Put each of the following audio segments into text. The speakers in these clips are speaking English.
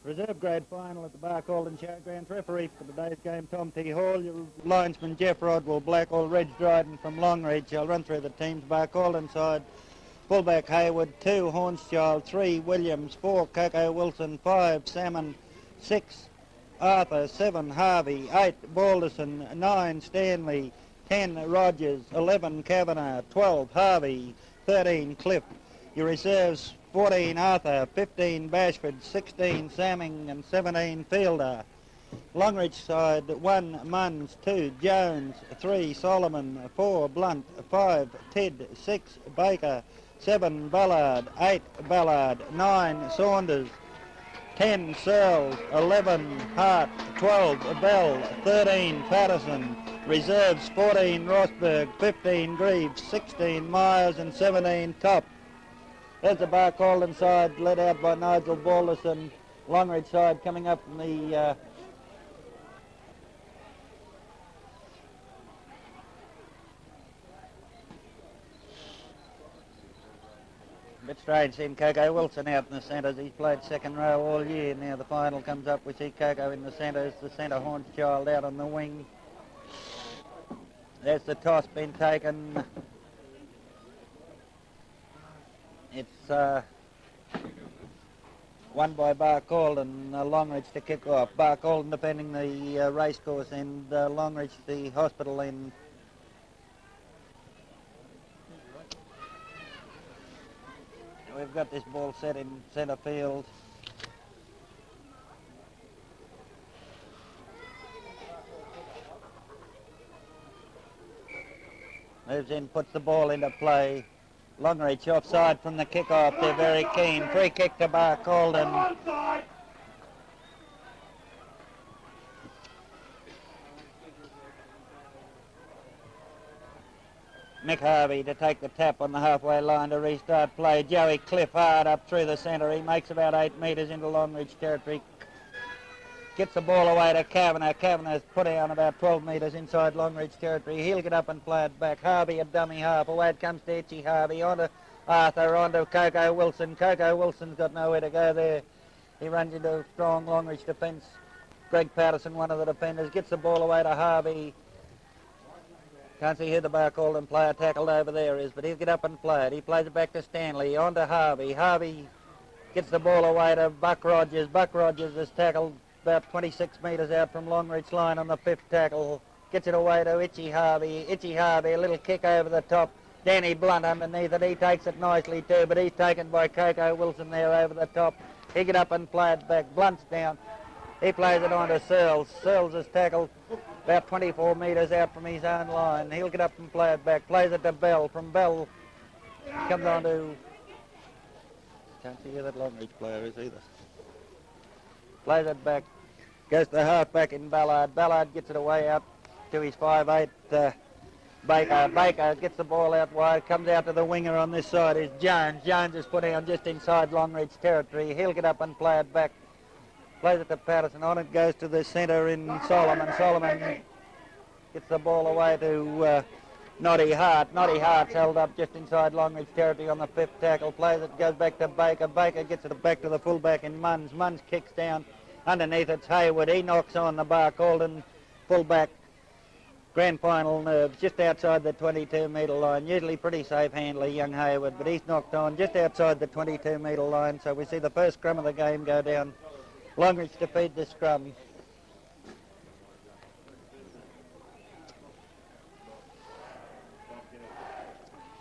Reserve grade final at the Barcaldine Showgrounds. Referee for today's game, Tom T. Hall. Your linesman, Jeff Rodwell. Blackall, Reg Dryden from Longreach. I'll run through the teams. Barcaldine side, fullback Hayward, 2 Hornschild, 3 Williams, 4 Coco Wilson, 5 Salmon, 6 Arthur, 7 Harvey, 8 Balderson, 9 Stanley, 10 Rogers, 11 Kavanagh, 12 Harvey, 13 Cliff. Your reserves, 14 Arthur, 15 Bashford, 16 Samming and 17 Fielder. Longreach side, 1 Munns, 2 Jones, 3 Solomon, 4 Blunt, 5 Ted, 6 Baker, 7 Ballard, 8 Ballard, 9 Saunders, 10 Searles, 11 Hart, 12 Bell, 13 Patterson. Reserves, 14 Rosberg, 15 Greaves, 16 Myers and 17 Top. There's the Barcaldine side led out by Nigel Balderson. Longreach side coming up from the bit strange seeing Coco Wilson out in the centres. He's played second row all year. Now the final comes up. We see Coco in the centres. The centre Hornschild out on the wing. There's the toss been taken. It's won by Barcaldine, Longreach to kick off. Barcaldine defending the racecourse and Longreach the hospital end. We've got this ball set in centre field. Moves in, puts the ball into play. Longreach offside from the kick-off. They're very keen. Free kick to Barcaldine. Mick Harvey to take the tap on the halfway line to restart play. Joey Cliff hard up through the centre. He makes about 8 metres into Longreach territory. Gets the ball away to Kavanagh. Kavanagh's put down about 12 metres inside Longreach territory. He'll get up and play it back. Harvey a dummy half. Away it comes to Itchy Harvey. On to Arthur, on to Coco Wilson. Coco Wilson's got nowhere to go there. He runs into a strong Longreach defence. Greg Patterson, one of the defenders, gets the ball away to Harvey. Can't see who the Barcaldine player tackled over there is, but he'll get up and play it. He plays it back to Stanley. On to Harvey. Harvey gets the ball away to Buck Rogers. Buck Rogers is tackled about 26 metres out from Longreach line on the 5th tackle. Gets it away to Itchy Harvey. Itchy Harvey, a little kick over the top. Danny Blunt underneath it. He takes it nicely too, but he's taken by Coco Wilson there over the top. He get up and play it back. Blunt's down. He plays it on to Searles. Searles is tackled about 24 metres out from his own line. He'll get up and play it back. Plays it to Bell. From Bell comes on to... Can't see who that Longreach player is either. Plays it back. Goes to the half-back in Ballard. Ballard gets it away out to his 5'8", Baker. Baker gets the ball out wide. Comes out to the winger on this side is Jones. Jones is put down just inside Longreach territory. He'll get up and play it back. Plays it to Patterson. On it goes to the centre in Solomon. Solomon gets the ball away to Noddy Hart. Noddy Hart's held up just inside Longreach territory on the 5th tackle. Plays it, goes back to Baker. Baker gets it back to the fullback in Munns. Munns kicks down. Underneath it's Hayward. He knocks on the Barcaldine fullback. Grand final nerves just outside the 22-metre line. Usually pretty safe handler, young Hayward, but he's knocked on just outside the 22-metre line. So we see the first scrum of the game go down. Longreach defeat the scrum.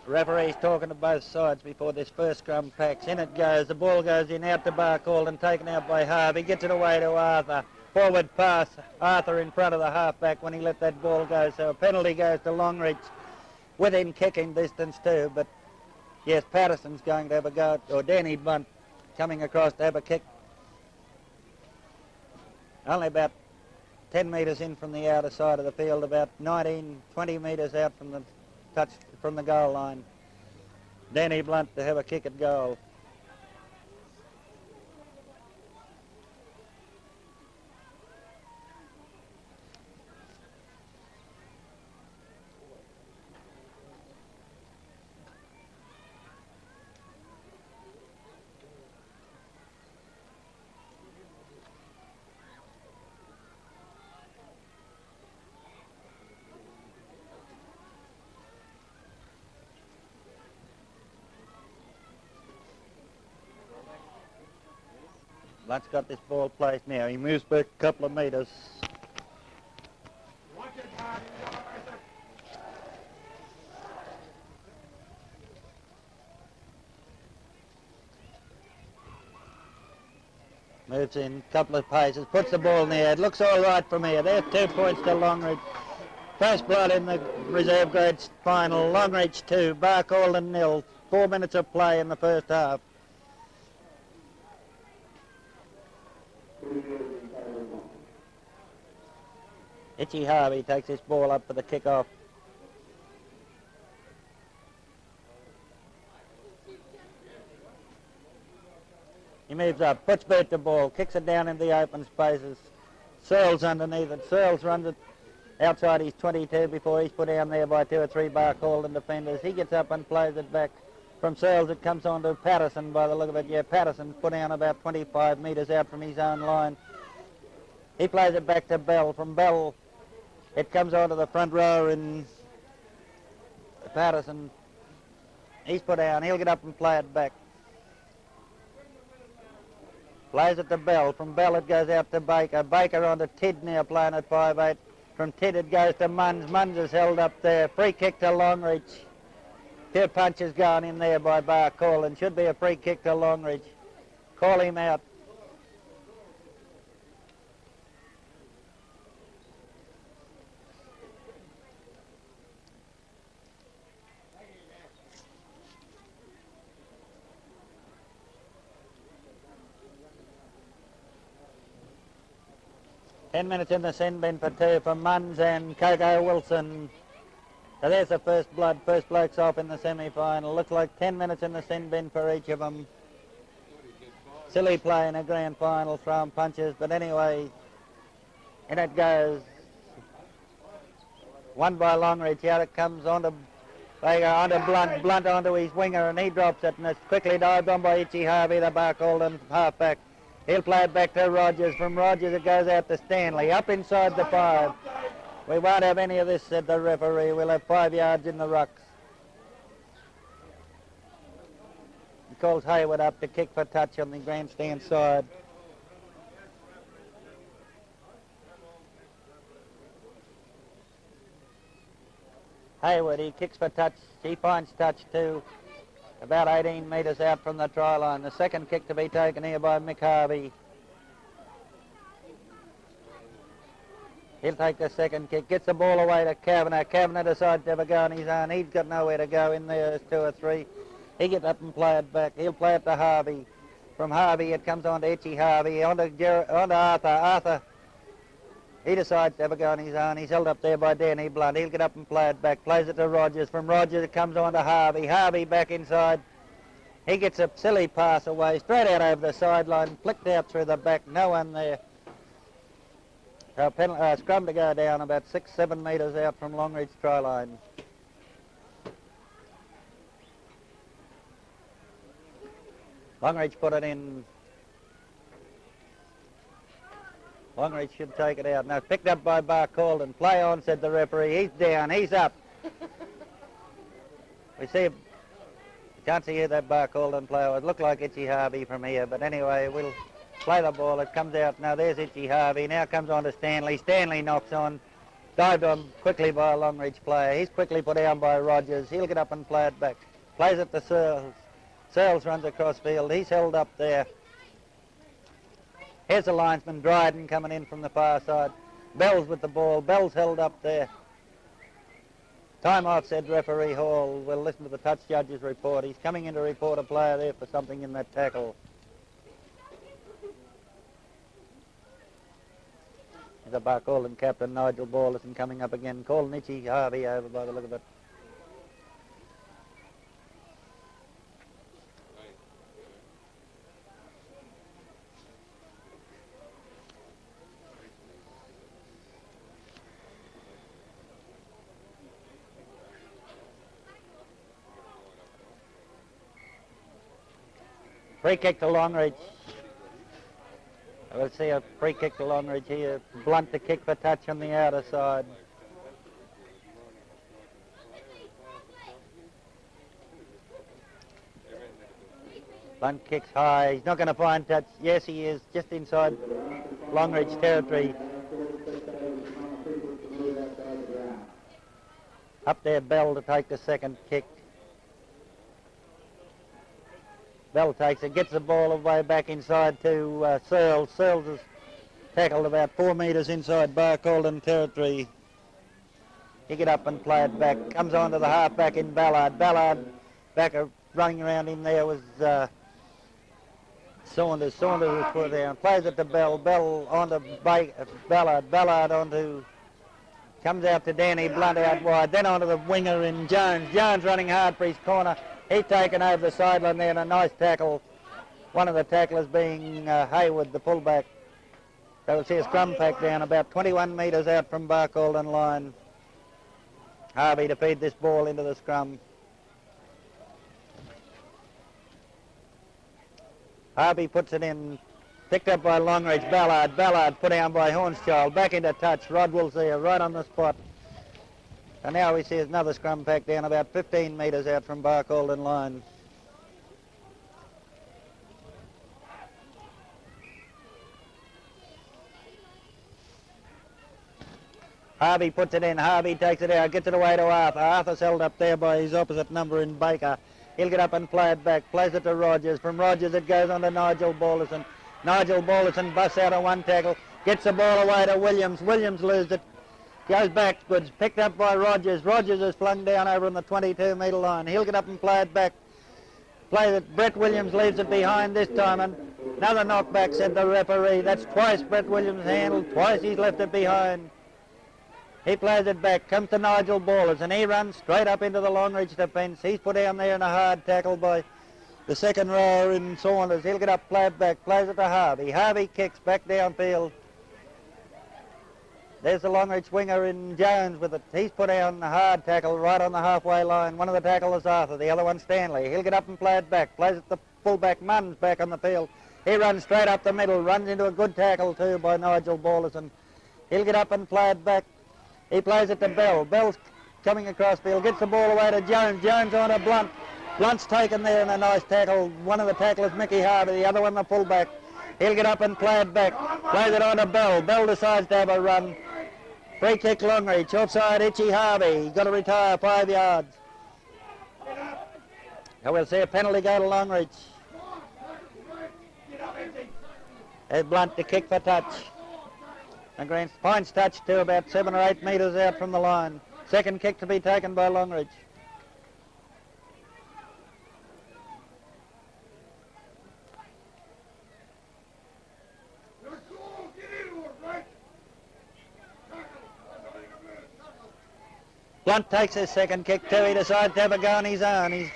Referee's talking to both sides before this first scrum packs. In it goes. The ball goes in, out to Barcaldine, taken out by Harvey. Gets it away to Arthur. Forward pass. Arthur in front of the halfback when he let that ball go. So a penalty goes to Longreach within kicking distance too. But yes, Patterson's going to have a go, or Danny Blunt coming across to have a kick. Only about 10 metres in from the outer side of the field, about 19, 20 metres out from the touch from the goal line. Danny Blunt to have a kick at goal. Blunt's got this ball placed now. He moves back a couple of metres. Moves in a couple of paces, puts the ball in the air. It looks all right from here. There's 2 points to Longreach. First blood in the reserve grade final. Longreach 2, Barcaldine 0. 4 minutes of play in the first half. Itchy Harvey takes this ball up for the kick-off. He moves up, puts back the ball, kicks it down into the open spaces. Searles underneath it. Searles runs it outside his 22 before he's put down there by 2 or 3 Barcaldine defenders. He gets up and plays it back. From Searles it comes on to Patterson by the look of it. Yeah, Patterson's put down about 25 metres out from his own line. He plays it back to Bell. From Bell it comes onto the front row in Patterson. He's put down. He'll get up and play it back. Plays it to Bell. From Bell it goes out to Baker. Baker on to Tidd now playing at 5'8". From Tidd it goes to Munns. Munns is held up there. Free kick to Longreach. 2 punches going in there by Barcaldine. Should be a free kick to Longreach. Call him out. Ten minutes in the sin bin for 2 for Munns and Coco Wilson. So there's the first blood. First bloke's off in the semi-final. Looks like 10 minutes in the sin bin for each of them. Silly play in a grand final, throwing punches. But anyway, in it goes. Won by Longreach. Out it comes onto Blunt. Blunt onto his winger and he drops it. And it's quickly dived on by Itchy Harvey, the Barcaldine halfback. He'll play it back to Rogers. From Rogers it goes out to Stanley. Up inside the 5. We won't have any of this, said the referee. We'll have 5 yards in the rucks. He calls Hayward up to kick for touch on the grandstand side. Hayward, he kicks for touch. He finds touch too. About 18 metres out from the try line. The second kick to be taken here by Mick Harvey. He'll take the second kick, gets the ball away to Kavanagh. Kavanagh decides to have a go on his own. He's got nowhere to go in there. There's 2 or 3. He gets up and play it back. He'll play it to Harvey. From Harvey it comes on to Itchy Harvey, on to Arthur. Arthur, he decides to have a go on his own. He's held up there by Danny Blunt. He'll get up and play it back. Plays it to Rogers. From Rogers it comes on to Harvey. Harvey back inside. He gets a silly pass away, straight out over the sideline, flicked out through the back. No one there. So scrum to go down about 6-7 metres out from Longreach try line. Longreach put it in. Longreach should take it out. Now picked up by Barcaldine. Play on, said the referee. He's down. He's up. We see. Can't see who that Barcaldine player was. Looked like Itchy Harvey from here. But anyway, we'll play the ball. It comes out. Now there's Itchy Harvey. Now comes on to Stanley. Stanley knocks on. Dived on quickly by a Longreach player. He's quickly put down by Rogers. He'll get up and play it back. Plays it to Searles. Searles runs across field. He's held up there. Here's the linesman, Dryden, coming in from the far side. Bell's with the ball. Bell's held up there. Time off, said referee Hall. We'll listen to the touch judge's report. He's coming in to report a player there for something in that tackle. There's a Barcaldine captain, Nigel Borlison, coming up again. Calling Itchy Harvey over by the look of it. Free kick to Longreach. We'll see a free kick to Longreach here. Blunt to kick for touch on the outer side. Blunt kicks high. He's not going to find touch. Yes, he is. Just inside Longreach territory. Up there, Bell to take the second kick. Bell takes it, gets the ball away back inside to Searles. Searles is tackled about 4 metres inside Barcaldine territory. He get up and play it back. Comes on to the half-back in Ballard. Ballard back running around him there was Saunders. Saunders was put down. Plays it to Bell. Bell onto Ballard. Ballard onto... Comes out to Danny Blunt out wide. Then onto the winger in Jones. Jones running hard for his corner. He's taken over the sideline there and a nice tackle. One of the tacklers being Hayward, the fullback. So we'll see a scrum pack down about 21 metres out from Barcaldine line. Harvey to feed this ball into the scrum. Harvey puts it in, picked up by Longreach. Ballard. Ballard put down by Hornschild. Back into touch. Rodwell's there, right on the spot. And now we see another scrum pack down about 15 metres out from Barcaldine line. Harvey puts it in. Harvey takes it out, gets it away to Arthur. Arthur's held up there by his opposite number in Baker. He'll get up and play it back. Plays it to Rogers. From Rogers it goes on to Nigel Balderson. Nigel Balderson busts out a one tackle. Gets the ball away to Williams. Williams loses it. Goes backwards. Picked up by Rogers. Rogers is flung down over on the 22-metre line. He'll get up and play it back. Plays it. Brett Williams leaves it behind this time. And another knockback, said the referee. That's twice Brett Williams handled. Twice he's left it behind. He plays it back, comes to Nigel Ballers, and he runs straight up into the Longreach defence. He's put down there in a hard tackle by the second rower in Saunders. He'll get up, play it back, plays it to Harvey. Harvey kicks back downfield. There's the Longreach winger in Jones with it. He's put down a hard tackle right on the halfway line. One of the tacklers Arthur, the other one Stanley. He'll get up and play it back, plays it to fullback Munns back on the field. He runs straight up the middle, runs into a good tackle too by Nigel Ballers, and he'll get up and play it back. He plays it to Bell. Bell's coming across field, gets the ball away to Jones. Jones on to Blunt. Blunt's taken there in a nice tackle. One of the tacklers, Mickey Harvey, the other one the fullback. He'll get up and play it back. Plays it on to Bell. Bell decides to have a run. Free kick Longreach. Offside Itchy Harvey. He's got to retire 5 yards. So we'll see a penalty go to Longreach. There's Blunt to kick for touch. And Grant finds touch to about 7 or 8 metres out from the line. Second kick to be taken by Longreach. Blunt takes his second kick too. He decides to have a go on his own.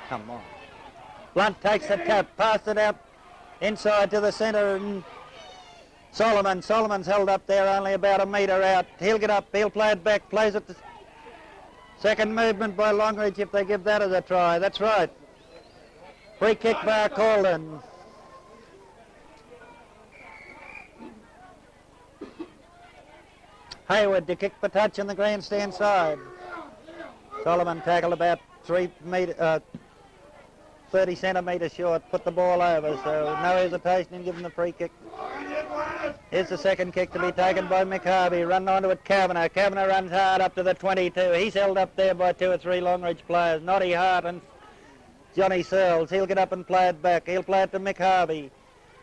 Come on. Blunt takes the tap, passed it out inside to the centre, and Solomon. Solomon's held up there only about a metre out. He'll get up, he'll play it back, plays it. Second movement by Longreach if they give that as a try. That's right. Free kick Barcaldine. Hayward to kick for touch on the grandstand side. Solomon tackled about 30 centimetres short, put the ball over, so no hesitation in giving the free kick. Here's the second kick to be taken by Mick Harvey. Run onto it, Kavanagh. Kavanagh runs hard up to the 22. He's held up there by 2 or 3 Longreach players. Noddy Hart and Johnny Searles. He'll get up and play it back. He'll play it to Mick Harvey.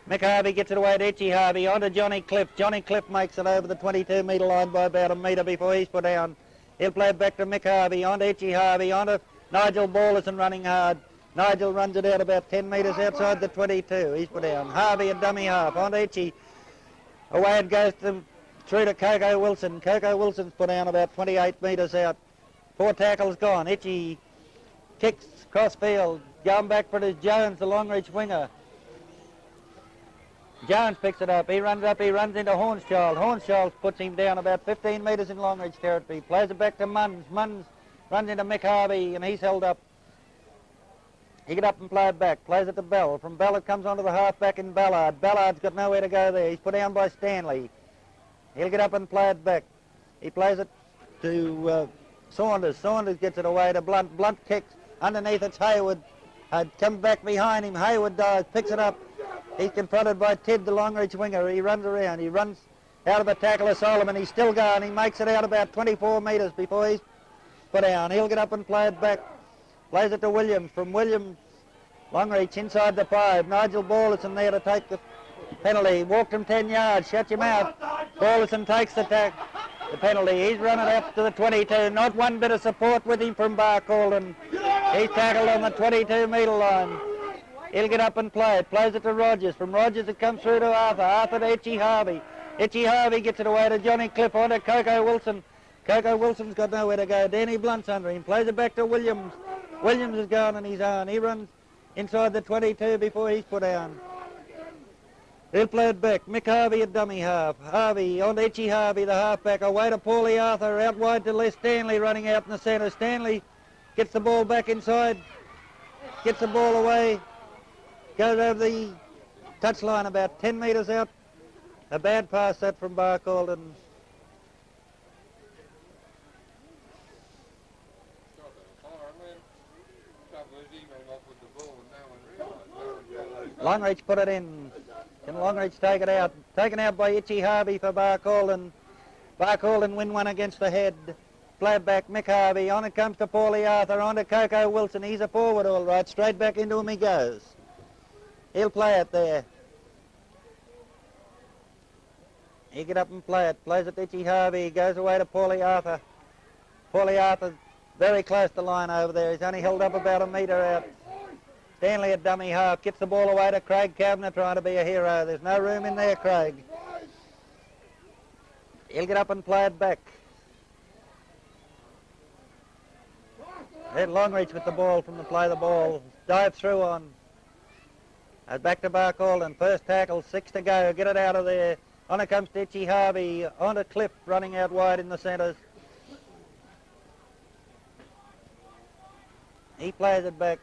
Mick Harvey gets it away to Itchy Harvey. Onto Johnny Cliff. Johnny Cliff makes it over the 22-metre line by about a metre before he's put down. He'll play it back to Mick Harvey. Onto Itchy Harvey. Onto Nigel Balderson running hard. Nigel runs it out about 10 metres outside the 22. He's put down. Harvey a dummy half. Onto Itchy. Away it goes through to Coco Wilson. Coco Wilson's put down about 28 metres out. 4 tackles gone. Itchy kicks cross field. Going back for it is Jones, the Longreach winger. Jones picks it up. He runs into Hornschild. Hornschild puts him down about 15 metres in Longreach territory. Plays it back to Munns. Munns runs into Mick Harvey and he's held up. He get up and play it back. Plays it to Bell. From Bell it comes onto the half-back in Ballard. Ballard's got nowhere to go there. He's put down by Stanley. He'll get up and play it back. He plays it to Saunders. Saunders gets it away to Blunt. Blunt kicks. Underneath it's Hayward. Comes back behind him. Hayward dives, picks it up. He's confronted by Tidd, the Longreach winger. He runs around. He runs out of the tackle of Solomon. He's still going. He makes it out about 24 metres before he's put down. He'll get up and play it back. Plays it to Williams. From Williams, Longreach inside the 5. Nigel Balderson there to take the penalty. Walked him 10 yards. Shut him out. Balderson takes the penalty. He's running up to the 22. Not one bit of support with him from Barcaldine. He's tackled on the 22-metre line. He'll get up and play it. Plays it to Rogers. From Rogers it comes through to Arthur. Arthur to Itchy Harvey. Itchy Harvey gets it away to Johnny Cliff. On to Coco Wilson. Coco Wilson's got nowhere to go. Danny Blunt's under him. Plays it back to Williams. Williams is going on his own. He runs inside the 22 before he's put down. He'll play it back. Mick Harvey at dummy half. Harvey on to Itchy Harvey, the halfback. Away to Paulie Arthur. Out wide to Les Stanley running out in the centre. Stanley gets the ball back inside. Gets the ball away. Goes over the touchline about 10 metres out. A bad pass that from Barcaldine. Longreach put it in. Can Longreach take it out? Taken out by Itchy Harvey for Barcaldine. Barcaldine win one against the head. Play back, Mick Harvey. On it comes to Paulie Arthur. On to Coco Wilson. He's a forward all right. Straight back into him he goes. He'll play it there. He'll get up and play it. Plays it to Itchy Harvey. He goes away to Paulie Arthur. Paulie Arthur very close to line over there. He's only held up about a metre out. Stanley at dummy half. Gets the ball away to Craig Kavanagh trying to be a hero. There's no room in there, Craig. He'll get up and play it back. Then Longreach with the ball from the play the ball. Dive through on. Back to Barcaldine. First tackle, 6 to go. Get it out of there. On it comes to Itchy Harvey. On to Cliff running out wide in the centres. He plays it back.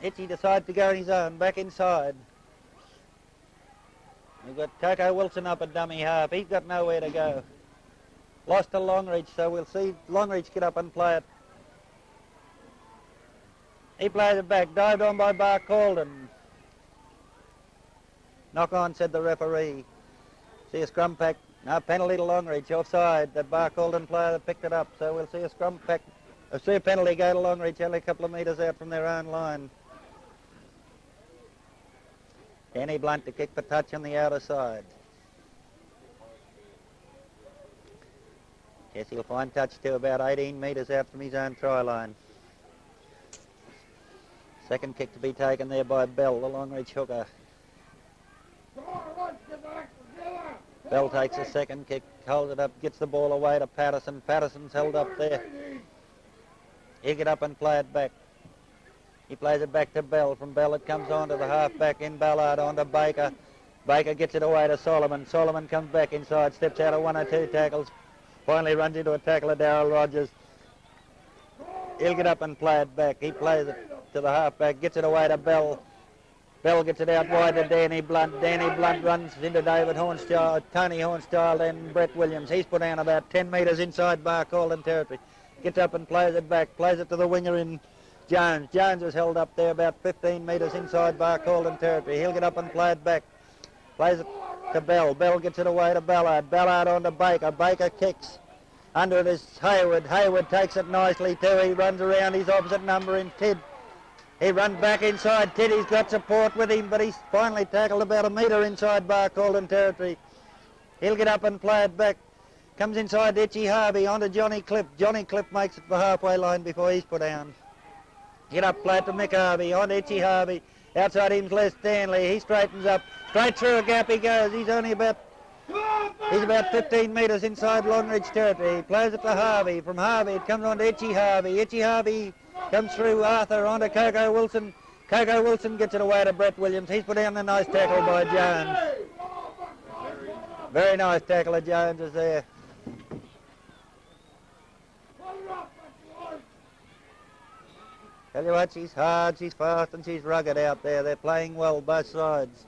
Itchy decides to go on his own. Back inside. We've got Coco Wilson up at dummy half. He's got nowhere to go. Lost to Longreach, so we'll see Longreach get up and play it. He plays it back. Dived on by Barcaldine. Knock on, said the referee. See a scrum pack. No, penalty to Longreach. Offside. That Barcaldine player that picked it up. So we'll see a scrum pack. See a penalty go to Longreach only a couple of metres out from their own line. Danny Blunt to kick the touch on the outer side. Yes, he'll find touch to about 18 metres out from his own try line. Second kick to be taken there by Bell, the Longreach hooker. Bell takes a second kick, holds it up, gets the ball away to Patterson. Patterson's held up there. He'll get up and play it back. He plays it back to Bell. From Bell it comes on to the half-back in Ballard, on to Baker. Baker gets it away to Solomon. Solomon comes back inside, steps out of 1 or 2 tackles. Finally runs into a tackle of Darryl Rogers. He'll get up and play it back. He plays it to the half-back, gets it away to Bell. Bell gets it out wide to Danny Blunt. Danny Blunt runs into David Hornstyle, Tony Hornstyle and Brett Williams. He's put down about 10 metres inside Barcaldine territory. Gets up and plays it back. Plays it to the winger in Jones. Jones is held up there about 15 metres inside Barcaldine territory. He'll get up and play it back. Plays it to Bell. Bell gets it away to Ballard. Ballard on to Baker. Baker kicks. Under it is Hayward. Hayward takes it nicely too. He runs around his opposite number in Tidd. He runs back inside Tidd. He's got support with him, but he's finally tackled about a metre inside Barcaldine territory. He'll get up and play it back. Comes inside to Itchy Harvey, onto Johnny Cliff. Johnny Cliff makes it the halfway line before he's put down. Get up, play it to Mick Harvey, onto Itchy Harvey. Outside him's Les Stanley. He straightens up. Straight through a gap he goes. He's about 15 metres inside Longreach territory. He plays it to Harvey. From Harvey it comes on to Itchy Harvey. Itchy Harvey comes through Arthur onto Coco Wilson. Coco Wilson gets it away to Brett Williams. He's put down a nice tackle by Jones. Very nice tackle of Jones is there. Tell you what, she's hard, she's fast and she's rugged out there. They're playing well both sides.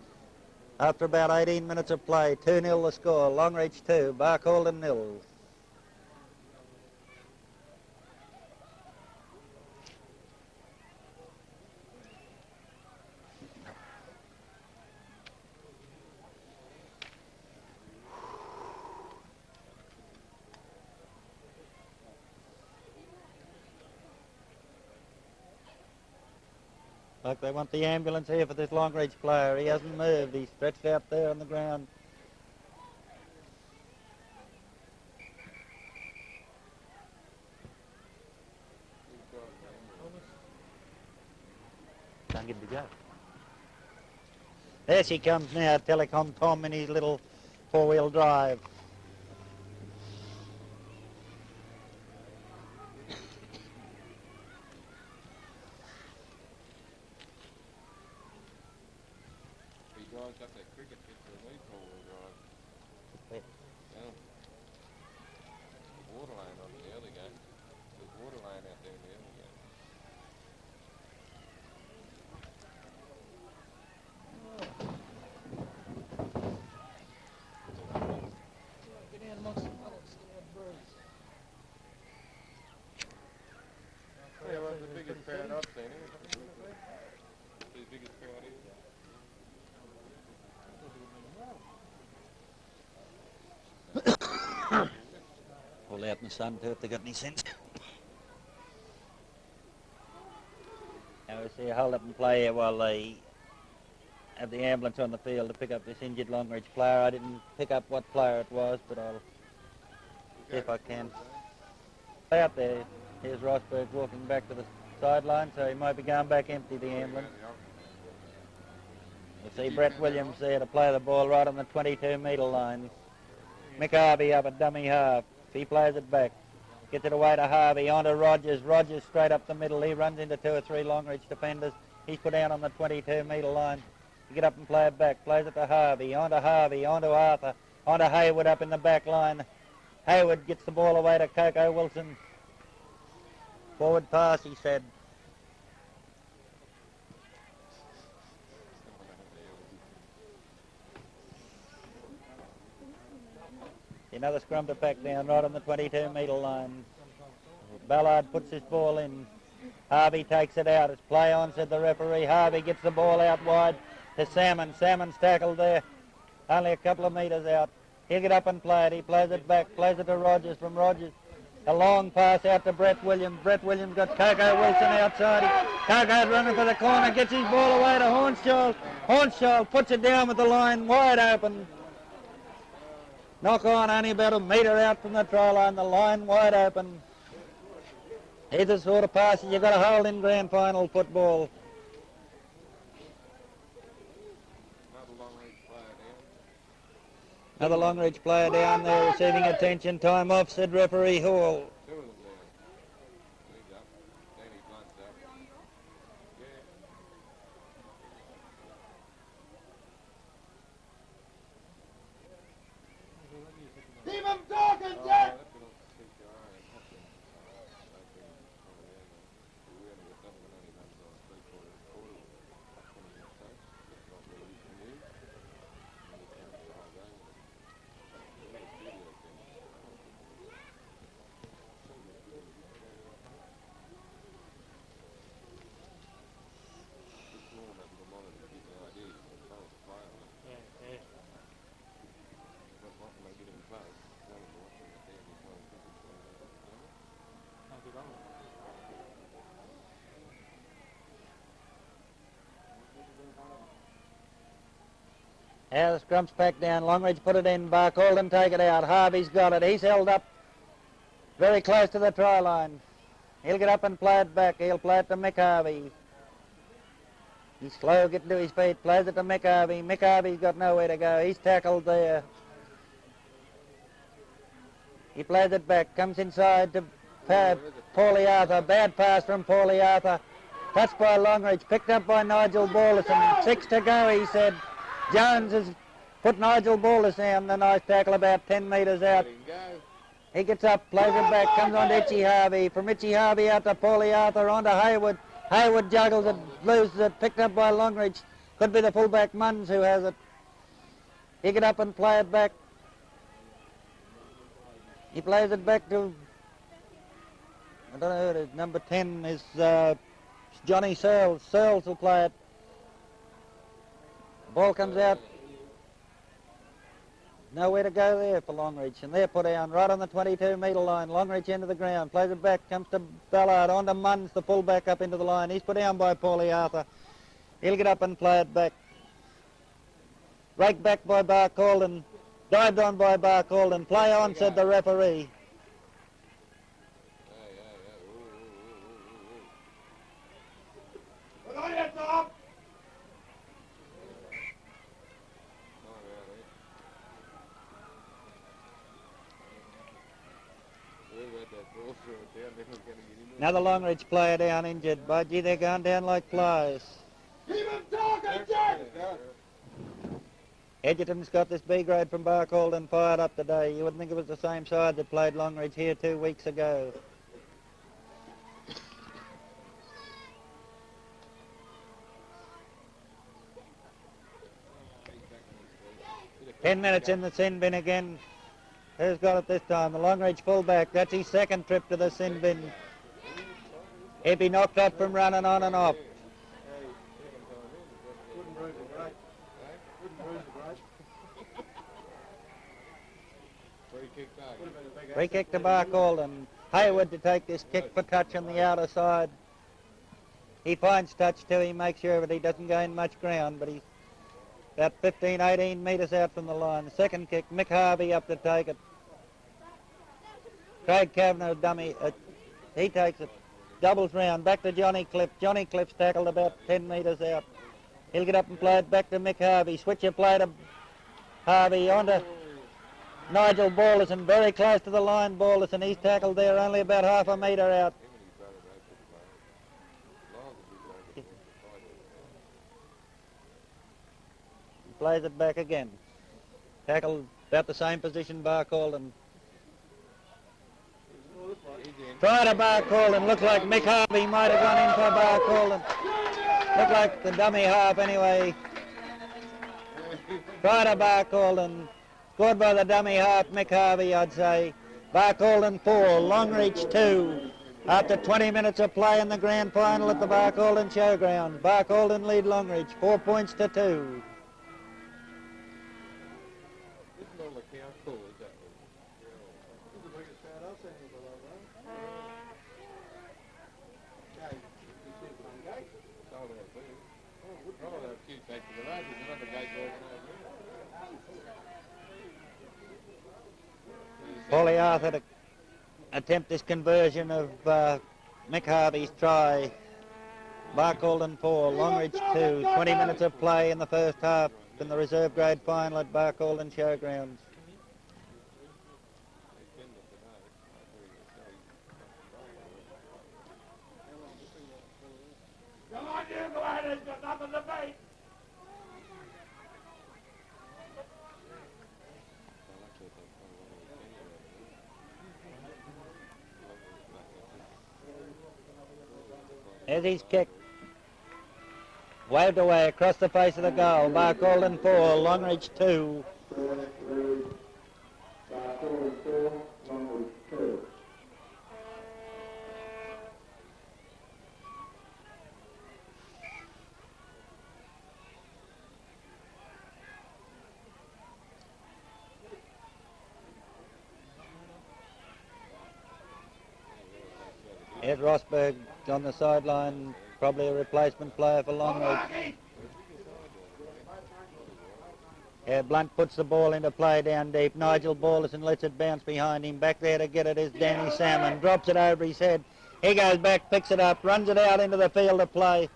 After about 18 minutes of play, 2-0 the score. Longreach 2, Barcaldine 0. Like they want the ambulance here for this Longreach player. He hasn't moved. He's stretched out there on the ground. Can't get to go. There she comes now, Telecom Tom in his little four-wheel drive. Up that cricket pitch for a lead four-wheel drive. Yeah. Water line on the early game. There's water line out there in the early game. Get in amongst the puddles, birds. Yeah, well, the biggest crowd I've seen here. The biggest crowd here. All out in the sun too if they got any sense. Now we see a hold up and play here while they have the ambulance on the field to pick up this injured Longreach player. I didn't pick up what player it was, but I'll see if I can. Out there, here's Rosberg walking back to the sideline, so he might be going back empty, the ambulance. You see Brett Williams there to play the ball right on the 22-metre line. Mick Harvey up at dummy half. He plays it back. Gets it away to Harvey, on to Rogers. Rogers straight up the middle. He runs into two or three Longreach defenders. He's put down on the 22-metre line. You get up and play it back. Plays it to Harvey, on to Arthur, on to Hayward up in the back line. Hayward gets the ball away to Coco Wilson. Forward pass, he said. Another scrum to pack down right on the 22-metre line. Ballard puts his ball in. Harvey takes it out. It's play on, said the referee. Harvey gets the ball out wide to Salmon. Salmon's tackled there, only a couple of metres out. He'll get up and play it. He plays it back, plays it to Rogers. From Rogers, a long pass out to Brett Williams. Brett Williams got Coco Wilson outside. Coco's running for the corner, gets his ball away to Hornshaw. Hornshaw puts it down with the line wide open. Knock on, only about a metre out from the try line, the line wide open. He's the sort of passes you've got to hold in grand final football. Another Longreach player down there receiving attention. Time off, said referee Hall. Keep him talking, Jack! Now the scrum's packed down. Longreach put it in. Barcaldine take it out. Harvey's got it. He's held up very close to the try line. He'll get up and play it back. He'll play it to Mick Harvey. He's slow getting to his feet. Plays it to Mick Harvey. Mick Harvey's got nowhere to go. He's tackled there. He plays it back. Comes inside to Paulie Arthur. Bad pass from Paulie Arthur. Touched by Longreach. Picked up by Nigel Ballison. 6 to go, he said. Jones has put Nigel Ballison down. A nice tackle about 10 metres out. He gets up, plays it back, comes on to Itchy Harvey. From Itchy Harvey out to Paulie Arthur, on to Hayward. Hayward juggles it, loses it, picked up by Longreach. Could be the fullback Munns who has it. He get up and play it back. He plays it back to, I don't know who it is, number 10 is Johnny Searles. Searles will play it. The ball comes out. Nowhere to go there for Longreach, and they're put down right on the 22-metre line. Longreach into the ground, plays it back, comes to Ballard, on to Munns, the fullback up into the line. He's put down by Paulie Arthur. He'll get up and play it back. Raked back by Barcaldine. Dived on by Barcaldine. Play on, said the referee. Another Longreach player down injured. By gee, they're going down like flies. Keep him talking, Jack! Edgerton's got this B grade from Barcaldine fired up today. You wouldn't think it was the same side that played Longreach here 2 weeks ago. Ten minutes in the sin bin again. Who's got it this time? The Longreach fullback. That's his second trip to the sin bin. He'd be knocked out from running on and off. Free kick to Barcaldine. Hayward to take this kick for touch on the outer side. He finds touch too. He makes sure that he doesn't gain much ground, but he's about 15, 18 metres out from the line. The second kick, Mick Harvey up to take it. Craig Kavanagh, dummy, he takes it. Doubles round, back to Johnny Cliff. Johnny Cliff's tackled about 10 metres out. He'll get up and play it back to Mick Harvey. Switch your play to Harvey onto Nigel Balderson, very close to the line, Balderson. He's tackled there only about half a metre out. He plays it back again. Tackled about the same position, Barcaldine. Try to Barcaldine. Looked like Mick Harvey might have gone in for Barcaldine. Looked like the dummy half anyway. Try to Barcaldine. Scored by the dummy half, Mick Harvey, I'd say. Barcaldine 4, Longreach 2. After 20 minutes of play in the grand final at the Barcaldine Showgrounds. Barcaldine lead Longreach, 4 points to 2. Paulie Arthur to attempt this conversion of Mick Harvey's try. Barcaldine 4, Longreach 2. 20 minutes of play in the first half in the reserve grade final at Barcaldine Showgrounds. Come on, you Goannas, got nothing to beat. There's his kick. Waved away across the face of the goal. Barcaldine 4, Longreach 2. Ed Rosberg on the sideline, probably a replacement player for Longreach. Blunt puts the ball into play down deep. Nigel Balderson lets it bounce behind him. Back there to get it is Danny Salmon. Drops it over his head. He goes back, picks it up, runs it out into the field of play.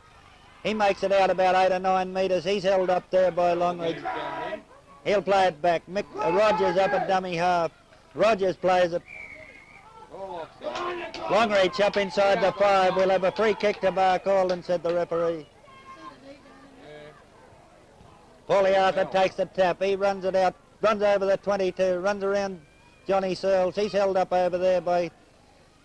He makes it out about 8 or 9 metres. He's held up there by Longreach. He'll play it back. Rogers up at dummy half. Rogers plays it. Longreach up inside the 5. We'll have a free kick to Barcaldine, said the referee. Paulie Arthur takes the tap. He runs it out, runs over the 22, runs around Johnny Searles. He's held up over there by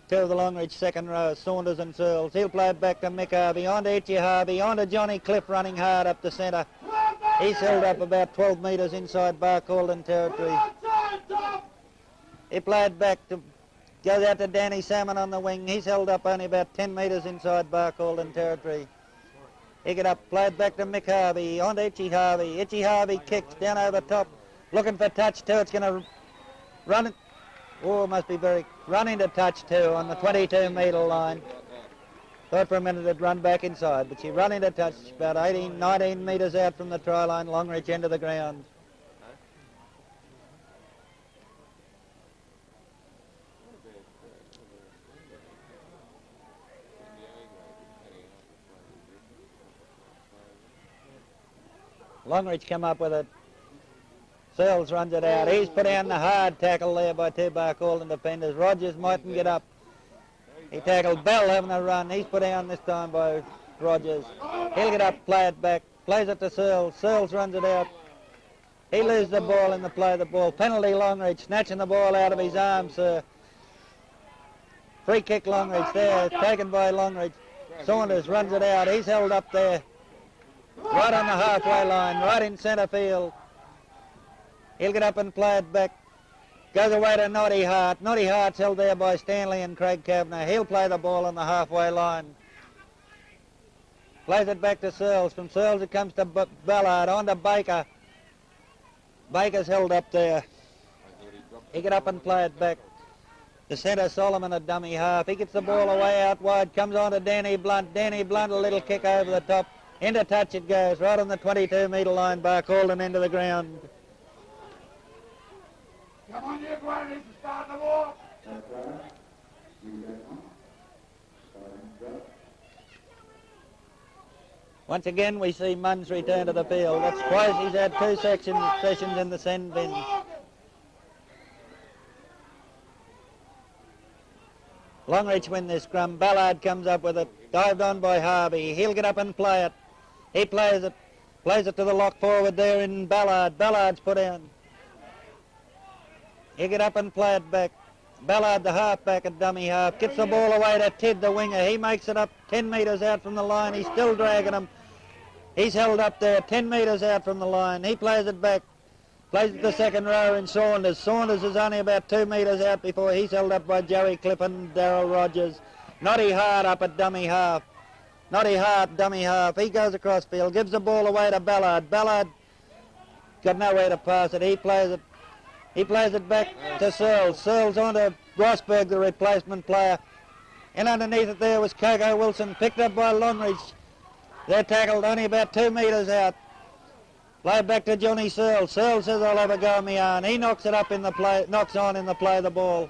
2 of the Longreach second row, Saunders and Searles. He'll play it back to Mick Harvey, on to Itchy Harvey, on to Johnny Cliff running hard up the centre. He's held up about 12 metres inside Barcaldine territory. He played back to... Goes out to Danny Salmon on the wing. He's held up only about 10 metres inside Barcaldine territory. He get up, played back to Mick Harvey, on to Itchy Harvey. Itchy Harvey kicks down over top, looking for touch too. It's going to run it. Oh, must be very... Run into touch too on the 22 metre line. Thought for a minute it'd run back inside, but she run into touch about 18, 19 metres out from the try line. Longreach into the ground. Longreach come up with it. Searles runs it out. He's put down the hard tackle there by two Barcaldine defenders. Rogers mightn't get up. He tackled Bell having a run. He's put down this time by Rogers. He'll get up, play it back. Plays it to Searles. Searles runs it out. He loses the ball in the play of the ball. Penalty Longreach, snatching the ball out of his arms, sir. Free kick Longreach there, taken by Longreach. Saunders runs it out. He's held up there. Right on the halfway line, right in centre field. He'll get up and play it back. Goes away to Noddy Hart. Noddy Hart's held there by Stanley and Craig Kavanagh. He'll play the ball on the halfway line. Plays it back to Searles. From Searles it comes to Ballard. On to Baker. Baker's held up there. He get up and play it back. The centre, Solomon, a dummy half. He gets the ball away out wide. Comes on to Danny Blunt. Danny Blunt, a little kick over the top. Into touch it goes. Right on the 22-metre line. Barcaldine into the ground. Come on, you Goannas, to start the war. Once again, we see Munns return to the field. That's twice he's had two sessions in the send bin. Longreach win this scrum. Ballard comes up with it. Dived on by Harvey. He'll get up and play it. He plays it. Plays it to the lock forward there in Ballard. Ballard's put in. He'll get up and play it back. Ballard, the half-back, a dummy half. Gets the ball away to Tidd, the winger. He makes it up 10 metres out from the line. He's still dragging him. He's held up there 10 metres out from the line. He plays it back. Plays it to second row in Saunders. Saunders is only about 2 metres out before he's held up by Joey Cliff and Darryl Rogers. Noddy Hart up at dummy half. Noddy Hart, dummy half. He goes across field, gives the ball away to Ballard. Ballard got nowhere to pass it. He plays it. He plays it back to Searles. Searles on to Rosberg, the replacement player. And underneath it there was Coco Wilson, picked up by Longreach. They're tackled only about 2 metres out. Play back to Johnny Searles. Searles says, I'll have a go of my own. He knocks it up in the play, knocks on in the play of the ball.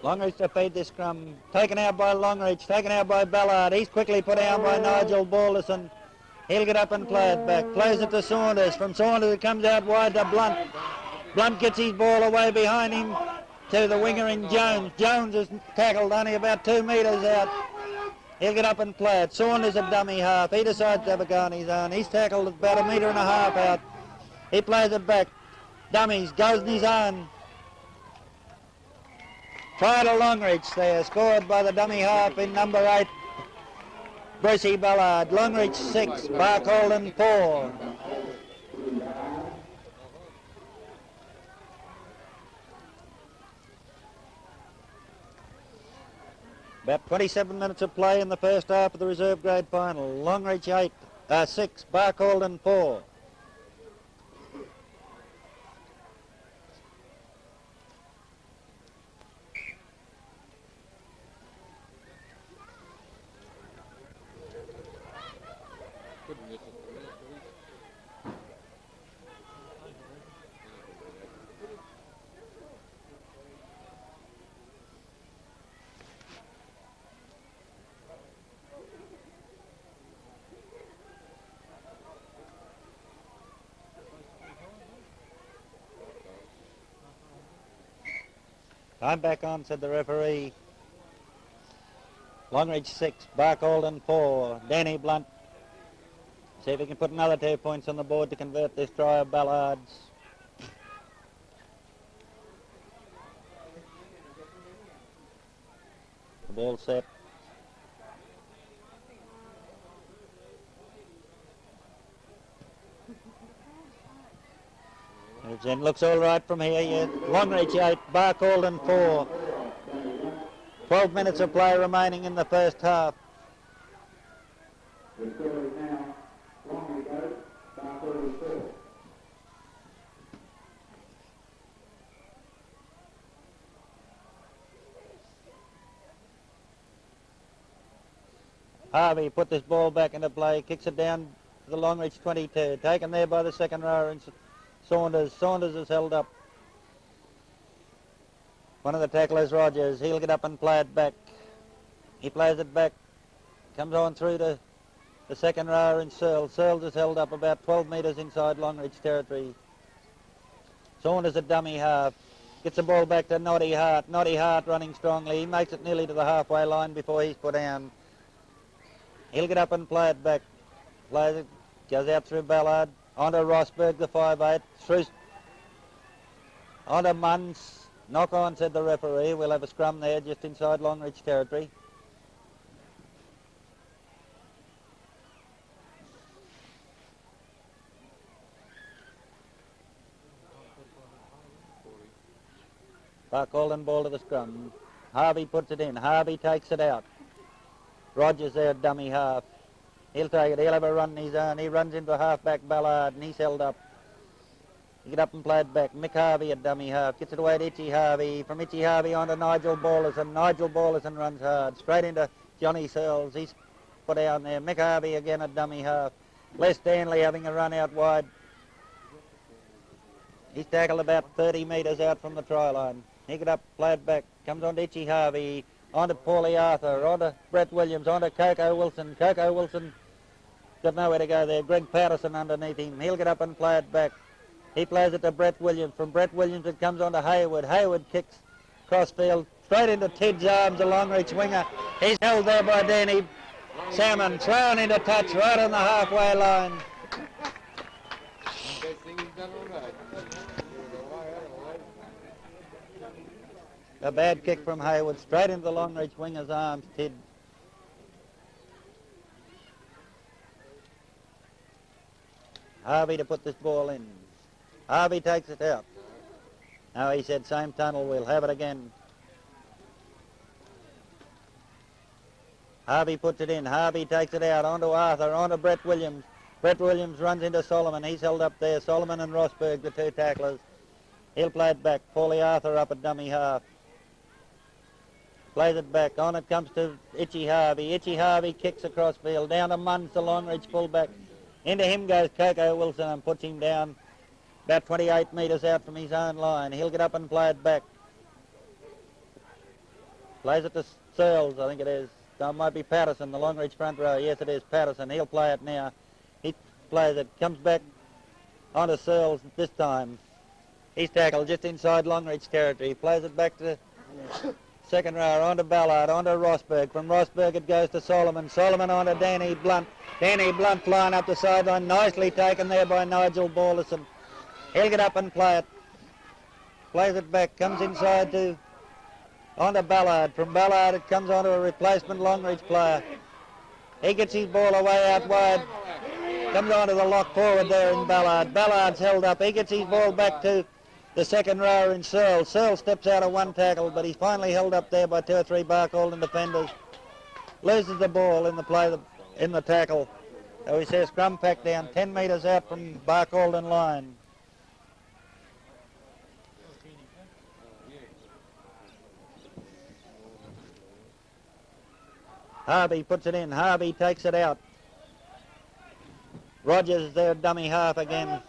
Longreach to feed this scrum. Taken out by Longreach, taken out by Ballard. He's quickly put down by Nigel Balderson. He'll get up and play it back. Plays it to Saunders. From Saunders it comes out wide to Blunt. Blunt gets his ball away behind him to the winger in Jones. Jones is tackled only about 2 metres out. He'll get up and play it. Saunders a dummy half. He decides to have a go on his own. He's tackled about 1.5 metres out. He plays it back. Dummies, goes in his own. Try to Longreach there, scored by the dummy half in number 8, Brucey Ballard. Longreach 6, Barcaldine 4. About 27 minutes of play in the first half of the reserve grade final. Longreach 6, Barcaldine 4. Time back on, said the referee. Longreach 6, Barcaldine 4. Danny Blunt. See if he can put another 2 points on the board to convert this try of Ballard's. The ball set. It looks all right from here. Yeah. Longreach 8, Barcaldine 4. 12 minutes of play remaining in the first half. Harvey put this ball back into play, kicks it down to the Longreach 22, taken there by the second rower and Saunders. Saunders is held up. One of the tacklers, Rogers, he'll get up and play it back. He plays it back, comes on through to the second rower and Searles. Searles is held up about 12 metres inside Longreach territory. Saunders a dummy half. Gets the ball back to Noddy Hart. Noddy Hart running strongly. He makes it nearly to the halfway line before he's put down. He'll get up and play it back. Plays it, goes out through Ballard. Onto Rosberg, the 5'8". Through onto Munns. Knock on, said the referee. We'll have a scrum there just inside Longreach territory. Barcaldine ball to the scrum. Harvey puts it in. Harvey takes it out. Rogers there, dummy half. He'll take it. He'll have a run in his own. He runs into half-back Ballard and he's held up. He get up and play it back. Mick Harvey at dummy half. Gets it away to Itchy Harvey. From Itchy Harvey on to Nigel Ballerson. Nigel Ballerson runs hard. Straight into Johnny Searles. He's put down there. Mick Harvey again at dummy half. Les Stanley having a run out wide. He's tackled about 30 metres out from the try line. He get up, play it back. Comes on to Itchy Harvey. On to Paulie Arthur. On to Brett Williams. On to Coco Wilson. Coco Wilson got nowhere to go there. Greg Patterson underneath him. He'll get up and play it back. He plays it to Brett Williams. From Brett Williams it comes on to Hayward. Hayward kicks crossfield straight into Ted's arms, a Longreach winger. He's held there by Danny Salmon. Thrown into touch right on the halfway line. A bad kick from Hayward straight into the Longreach winger's arms, Ted. Harvey to put this ball in. Harvey takes it out. Now he said, same tunnel, we'll have it again. Harvey puts it in. Harvey takes it out. Onto Arthur, onto Brett Williams. Brett Williams runs into Solomon. He's held up there. Solomon and Rosberg, the two tacklers. He'll play it back. Paulie Arthur up at dummy half. Plays it back. On it comes to Itchy Harvey. Itchy Harvey kicks across field. Down to Munns, the Longreach fullback. Into him goes Coco Wilson and puts him down about 28 metres out from his own line. He'll get up and play it back. Plays it to Searles, I think it is. No, it might be Patterson, the Longreach front row. Yes, it is Patterson. He'll play it now. He plays it. Comes back onto Searles this time. He's tackled just inside Longreach territory. He plays it back to second row, onto Ballard, onto Rosberg. From Rosberg it goes to Solomon. Solomon onto Danny Blunt. Danny Blunt flying up the sideline. Nicely taken there by Nigel Ballerson. He'll get up and play it. Plays it back. Comes inside to onto Ballard. From Ballard it comes onto a replacement Longreach player. He gets his ball away out wide. Comes onto the lock forward there in Ballard. Ballard's held up. He gets his ball back to the second rower in Searles. Searles steps out of one tackle, but he's finally held up there by two or three Barcaldine defenders. Loses the ball in the play, in the tackle. So he says scrum pack down 10 metres out from Barcaldine line. Harvey puts it in. Harvey takes it out. Rogers is there, dummy half again.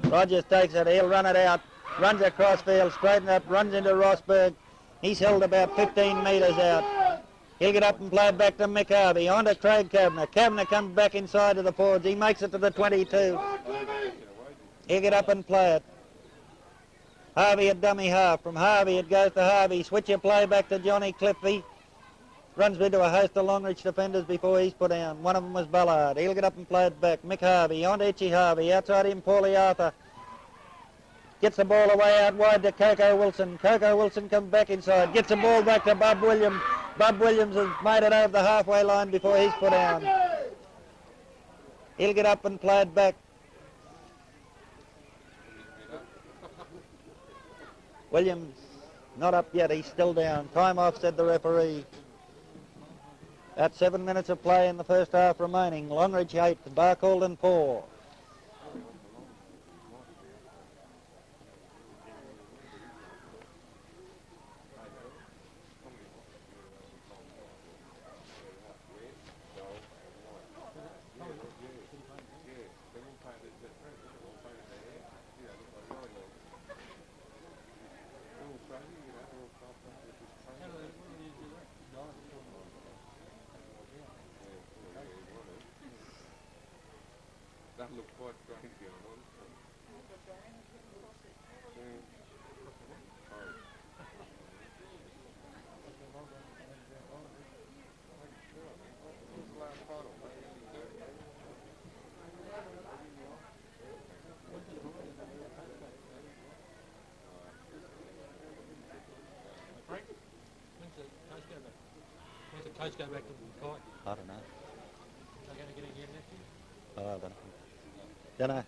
Rogers takes it. He'll run it out. Runs across field, straighten up, runs into Rosberg. He's held about 15 metres out. He'll get up and play it back to Mick Harvey. On to Craig Kavanagh. Kavanagh comes back inside to the forwards. He makes it to the 22. He'll get up and play it. Harvey at dummy half. From Harvey it goes to Harvey. Switch your play back to Johnny Cliffy. Runs into a host of Longreach defenders before he's put down. One of them was Ballard. He'll get up and play it back. Mick Harvey, on to Itchy Harvey. Outside him, Paulie Arthur. Gets the ball away out wide to Coco Wilson. Coco Wilson comes back inside. Gets the ball back to Bob Williams. Bob Williams has made it over the halfway line before he's put down. He'll get up and play it back. Williams not up yet. He's still down. Time off, said the referee. About 7 minutes of play in the first half remaining. Longreach 8, Barcaldine 4. quite crazy on one. Frank, when's the coach go back? When's the coach go back to the fight? I don't know. They're going to get in again next year? Oh, I don't know. Don't know.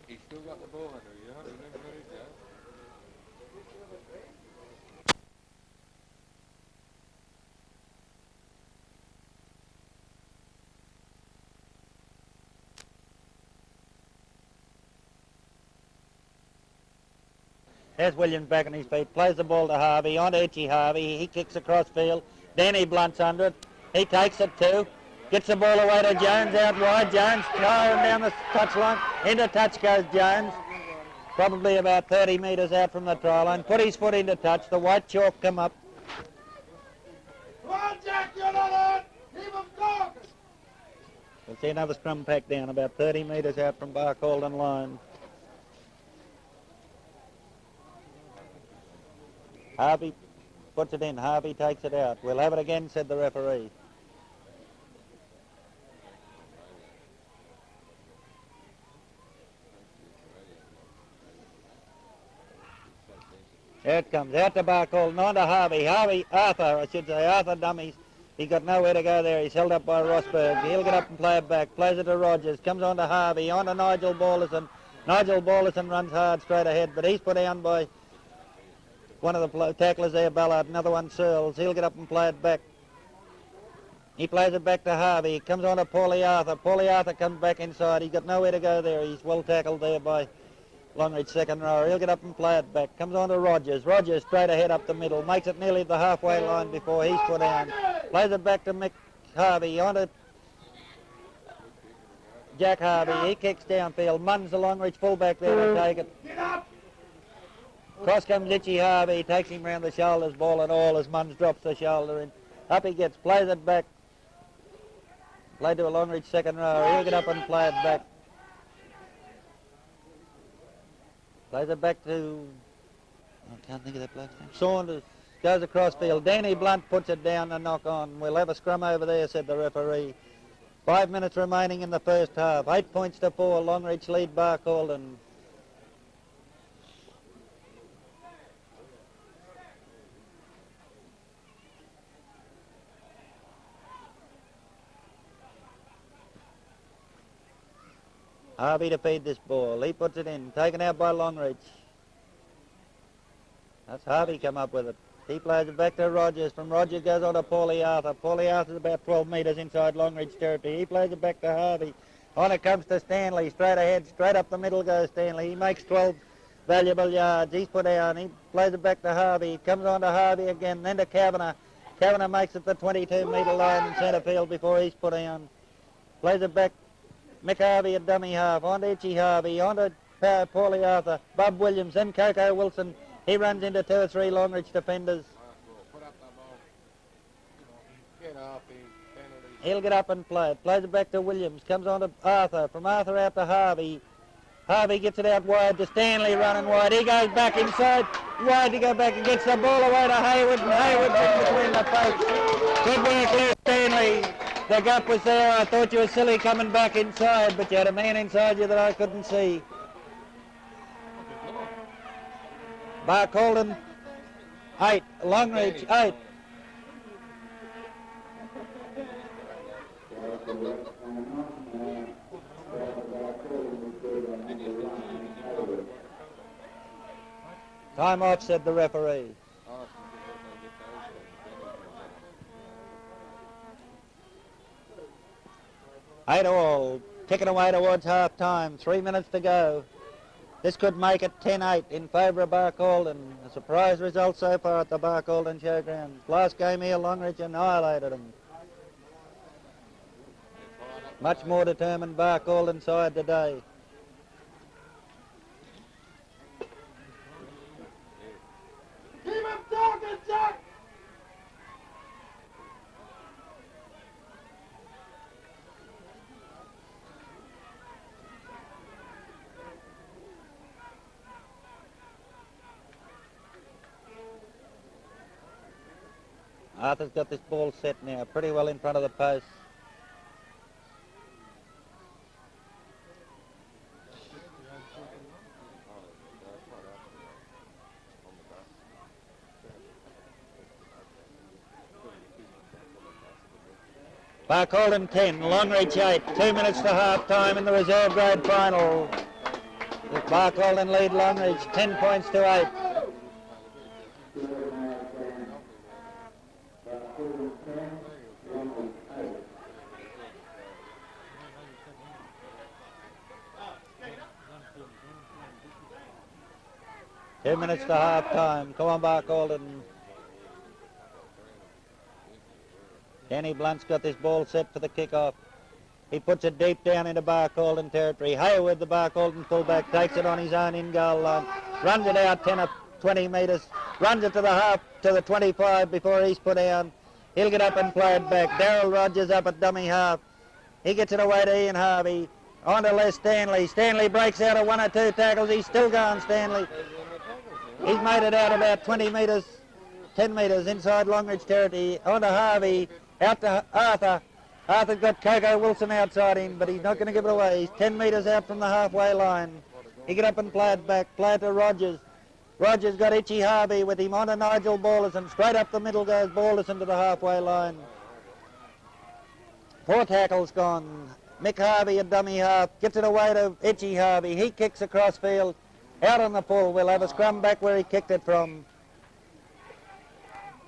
He's still got the ball under you, huh? He never let it go. There's Williams back on his feet, plays the ball to Harvey, on to Itchy Harvey, he kicks across field, Danny Blunt's under it, he takes it too, gets the ball away to Jones out wide, Jones towering down the touchline, into touch goes Jones, probably about 30 metres out from the try line, put his foot into touch, the white chalk come up. Come on, Jack, you're not on! Leave him talk! We'll see another scrum pack down about 30 metres out from Barcaldine line. Harvey puts it in, Harvey takes it out. We'll have it again, said the referee. There it comes, out to Barcaldine, on to Harvey. Arthur dummies. He's got nowhere to go there. He's held up by Rosberg. He'll get up and play it back. Plays it to Rogers. Comes on to Harvey, on to Nigel Ballerson. Nigel Ballerson runs hard straight ahead, but he's put down by one of the tacklers there, Ballard, another one, Searles. He'll get up and play it back. He plays it back to Harvey. He comes on to Paulie Arthur. Paulie Arthur comes back inside. He's got nowhere to go there. He's well tackled there by Longreach, second rower. He'll get up and play it back. Comes on to Rogers. Rogers straight ahead up the middle. Makes it nearly the halfway line before he's put down. Plays it back to Mick Harvey. On to Jack Harvey. He kicks downfield. Munn's the Longreach fullback there to take it. Get up! Cross comes Itchy Harvey, takes him round the shoulders, ball and all, as Munns drops the shoulder in. Up he gets, plays it back. Played to a Longreach second rower. He'll get up and play it back. Plays it back to, I can't think of that bloke's name. Saunders goes across field. Danny Blunt puts it down and knock on. We'll have a scrum over there, said the referee. 5 minutes remaining in the first half. 8 points to 4. Longreach lead Barcaldine. Harvey to feed this ball. He puts it in. Taken out by Longreach. That's Harvey come up with it. He plays it back to Rogers. From Rogers goes on to Paulie Arthur. Paulie Arthur's about 12 metres inside Longreach territory. He plays it back to Harvey. On it comes to Stanley. Straight ahead. Straight up the middle goes Stanley. He makes 12 valuable yards. He's put down. He plays it back to Harvey. Comes on to Harvey again. Then to Kavanagh. Kavanagh makes it the 22-metre line in centre field before he's put down. Plays it back. Mick Harvey at dummy half, on to Itchy Harvey, on to Paulie Arthur, Bob Williams, then Coco Wilson. He runs into 2 or 3 Longreach defenders. Put up that ball. Get off him. Penalty. He'll get up and play it. Plays it back to Williams, comes on to Arthur, from Arthur out to Harvey. Harvey gets it out wide to Stanley running wide. He goes back inside, wide to go back and gets the ball away to Hayward, and Hayward's in between the posts. Good work there, Stanley. The gap was there. I thought you were silly coming back inside, but you had a man inside you that I couldn't see. Barcaldine 8, Longreach 8. Time off, said the referee. 8 all, ticking away towards half time. 3 minutes to go. This could make it 10-8 in favour of Barcaldine. A surprise result so far at the Barcaldine Showground. Last game here, Longreach annihilated them. Much more determined Barcaldine side today. Keep him talking, Jack! Arthur's got this ball set now, pretty well in front of the post. Barcaldine 10, Longreach 8, 2 minutes to half time in the reserve grade final. Barcaldine lead Longreach 10 points to 8. Two minutes to half time. Come on, Barcaldine. Danny Blunt's got this ball set for the kick-off. He puts it deep down into Barcaldine territory. Hayward, the Barcaldine fullback, takes it on his own in-goal line. Runs it out 10 or 20 metres. Runs it to the half, to the 25 before he's put down. He'll get up and play it back. Darryl Rogers up at dummy half. He gets it away to Ian Harvey. On to Les Stanley. Stanley breaks out of 1 or 2 tackles. He's still going, Stanley. He's made it out about 20 metres, 10 metres inside Longreach territory. On to Harvey. Out to Arthur. Arthur's got Coco Wilson outside him, but he's not going to give it away. He's 10 metres out from the halfway line. He get up and play it back. Play it to Rogers. Rogers got Itchy Harvey with him on to Nigel Balderson. Straight up the middle goes Balderson to the halfway line. 4 tackles gone. Mick Harvey at dummy half. Gets it away to Itchy Harvey. He kicks across field. Out on the full. We'll have a scrum back where he kicked it from.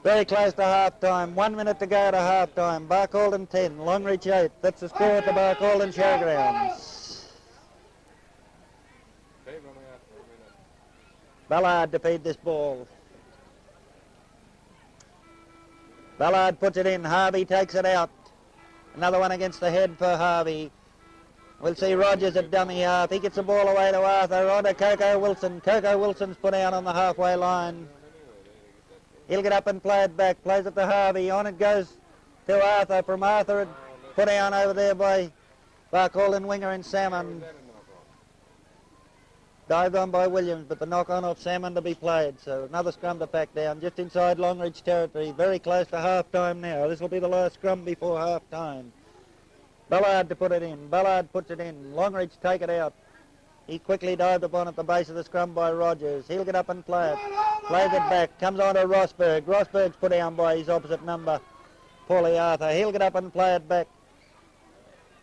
Very close to half-time. 1 minute to go to half-time. Barcaldine 10, Longreach 8. That's the score at the Barcaldine Showgrounds. Ballard to feed this ball. Ballard puts it in. Harvey takes it out. Another one against the head for Harvey. We'll see Rogers at dummy half. He gets the ball away to Arthur. On to Coco Wilson. Coco Wilson's put out on the halfway line. He'll get up and play it back. Plays it to Harvey. On it goes to Arthur. From Arthur, put down over there by Barcaldine winger and Salmon. Dived on by Williams, but the knock on off Salmon to be played. So another scrum to pack down just inside Longreach territory. Very close to half-time now. This will be the last scrum before half-time. Ballard to put it in. Ballard puts it in. Longreach take it out. He quickly dived upon at the base of the scrum by Rogers. He'll get up and play it. Plays it back. Comes on to Rosberg. Rosberg's put down by his opposite number, Paulie Arthur. He'll get up and play it back.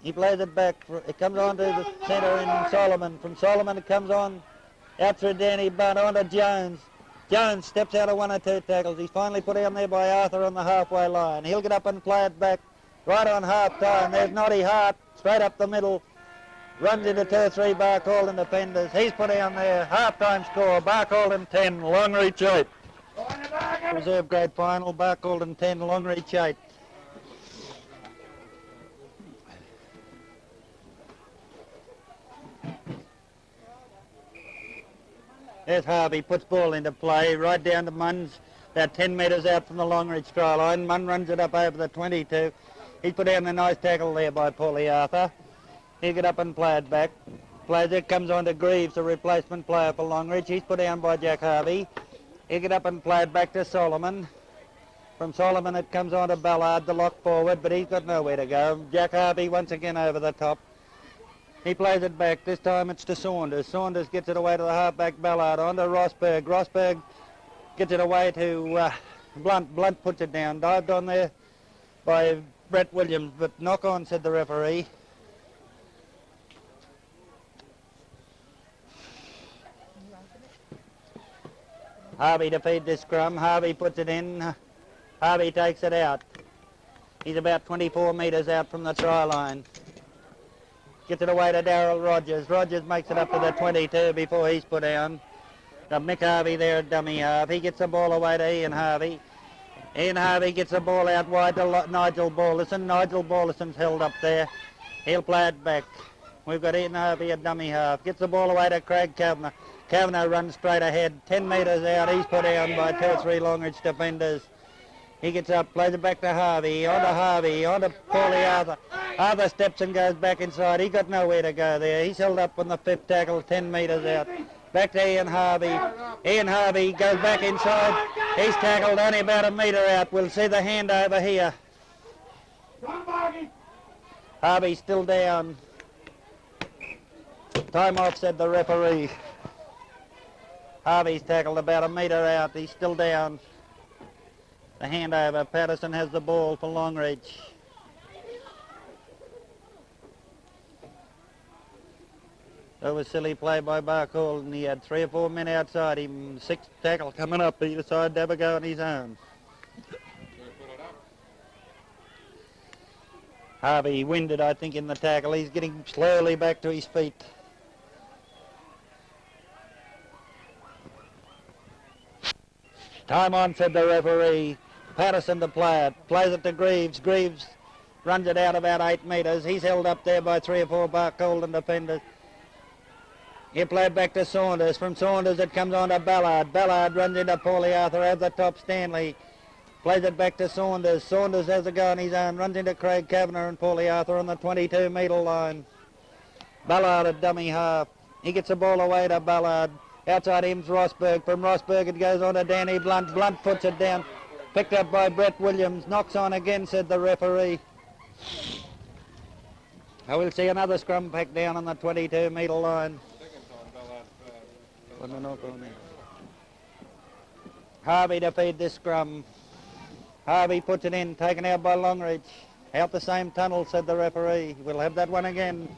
He plays it back. It comes on to the centre in Solomon. From Solomon it comes on out through Danny Bunt on to Jones. Jones steps out of 1 or 2 tackles. He's finally put down there by Arthur on the halfway line. He'll get up and play it back right on half-time. There's Noddy Hart straight up the middle. Runs into 2 or 3 Barcaldine defenders. He's put down there. Half-time score, Barcaldine 10, Longreach 8. Reserve grade final, Barcaldine 10, Longreach 8. There's Harvey, puts ball into play, right down to Munns, about 10 metres out from the Longreach try line. Munn runs it up over the 22. He's put down a nice tackle there by Paulie Arthur. He'll get up and play it back. Plays it, comes on to Greaves, a replacement player for Longreach. He's put down by Jack Harvey. He'll get up and play it back to Solomon. From Solomon it comes on to Ballard, the lock forward, but he's got nowhere to go. Jack Harvey once again over the top. He plays it back. This time it's to Saunders. Saunders gets it away to the halfback Ballard. On to Rosberg. Rosberg gets it away to Blunt. Blunt puts it down. Dived on there by Brett Williams, but knock on, said the referee. Harvey to feed this scrum. Harvey puts it in. Harvey takes it out. He's about 24 metres out from the try line. Gets it away to Darryl Rogers. Rogers makes it up to the 22 before he's put down. Mick Harvey there, dummy half. He gets the ball away to Ian Harvey. Ian Harvey gets the ball out wide to Nigel Ballison. Nigel Ballison's held up there. He'll play it back. We've got Ian Harvey, a dummy half. Gets the ball away to Craig Kavanagh. Kavanagh runs straight ahead. 10 metres out. He's put down by 2 or 3 Longreach defenders. He gets up, plays it back to Harvey, on to Paulie Arthur. Arthur steps and goes back inside. He got nowhere to go there. He's held up on the 5th tackle, 10 metres out. Back to Ian Harvey. Ian Harvey goes back inside. He's tackled only about a metre out. We'll see the hand over here. Harvey's still down. Time off, said the referee. Harvey's tackled about a metre out. He's still down. The handover. Patterson has the ball for Longreach. That was silly play by Barcaldine. He had 3 or 4 men outside him. 6th tackle coming up. He decided to have a go on his own. Harvey winded, I think, in the tackle. He's getting slowly back to his feet. Time on, said the referee. Patterson to play it. Plays it to Greaves. Greaves runs it out about 8 metres. He's held up there by 3 or 4 Barcaldine defenders. He played back to Saunders. From Saunders it comes on to Ballard. Ballard runs into Paulie Arthur over the top. Stanley plays it back to Saunders. Saunders has a go on his own. Runs into Craig Kavanagh and Paulie Arthur on the 22 metre line. Ballard a dummy half. He gets the ball away to Ballard. Outside him's Rosberg. From Rosberg it goes on to Danny Blunt. Blunt puts it down. Picked up by Brett Williams. Knocks on again, said the referee. I will see another scrum pack down on the 22 metre line. Harvey to feed this scrum. Harvey puts it in, taken out by Longreach. Out the same tunnel, said the referee. We'll have that one again.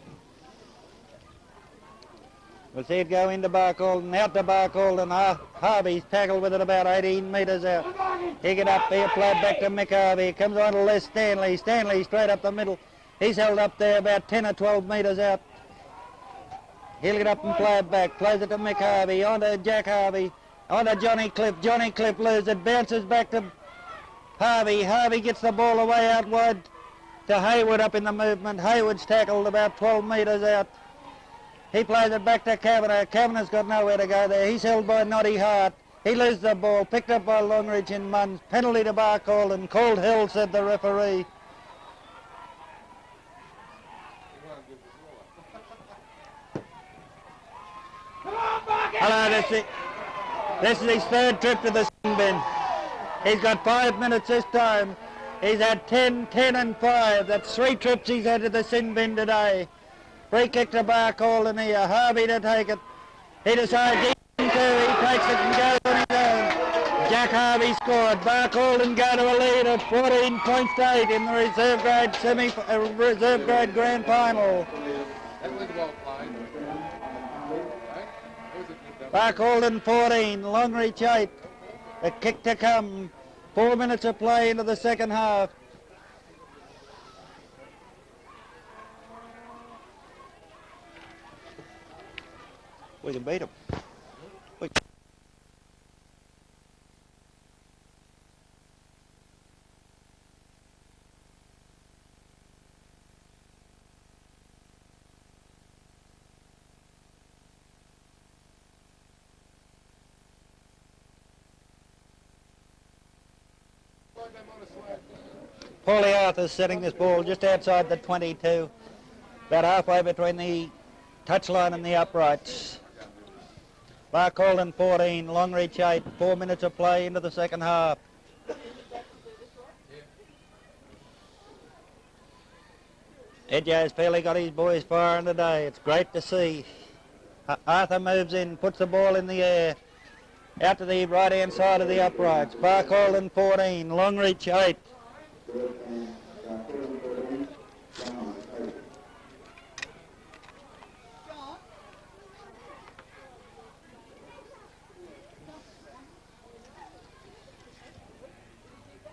We'll see it go into Barcaldine, out to Barcaldine. Harvey's tackled with it about 18 metres out. He get up here, played back to Mick Harvey. Comes on to Les Stanley. Stanley straight up the middle. He's held up there about 10 or 12 metres out. He'll get up and play it back. Plays it to Mick Harvey. On to Jack Harvey. On to Johnny Cliff. Johnny Cliff loses it. Bounces back to Harvey. Harvey gets the ball away out wide to Hayward up in the movement. Hayward's tackled about 12 metres out. He plays it back to Kavanagh. Kavanagh's got nowhere to go there. He's held by Noddy Hart. He loses the ball. Picked up by Longreach in Munns. Penalty to Barcaldine. Called held, said the referee. Hello, this is his 3rd trip to the sin bin. He's got 5 minutes this time. He's had 10, 10 and 5. That's 3 trips he's had to the sin bin today. Free kick to Barcaldine here. Harvey to take it. He decides he takes it and goes on his own. Jack Harvey scored. Barcaldine go to a lead of 14 points to 8 in the reserve grade grand final. Barcaldine 14, Longreach 8. A kick to come. 4 minutes of play into the second half. We can beat them. Paulie Arthur's setting this ball just outside the 22, about halfway between the touchline and the uprights. Barcaldine 14, Longreach 8, 4 minutes of play into the second half. Edjo's fairly got his boys firing today. It's great to see. Arthur moves in, puts the ball in the air, out to the right-hand side of the uprights. Barcaldine 14, Longreach 8.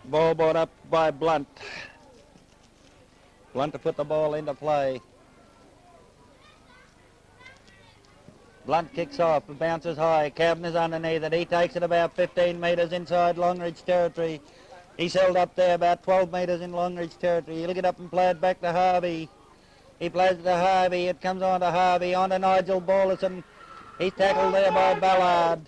Ball brought up by Blunt. Blunt to put the ball into play. Blunt kicks off, bounces high. Kavanaugh's underneath it. He takes it about 15 metres inside Longreach territory. He's held up there about 12 metres in Longreach territory. He'll get up and play it back to Harvey. He plays it to Harvey. It comes on to Harvey, on to Nigel Ballison. He's tackled there by Ballard.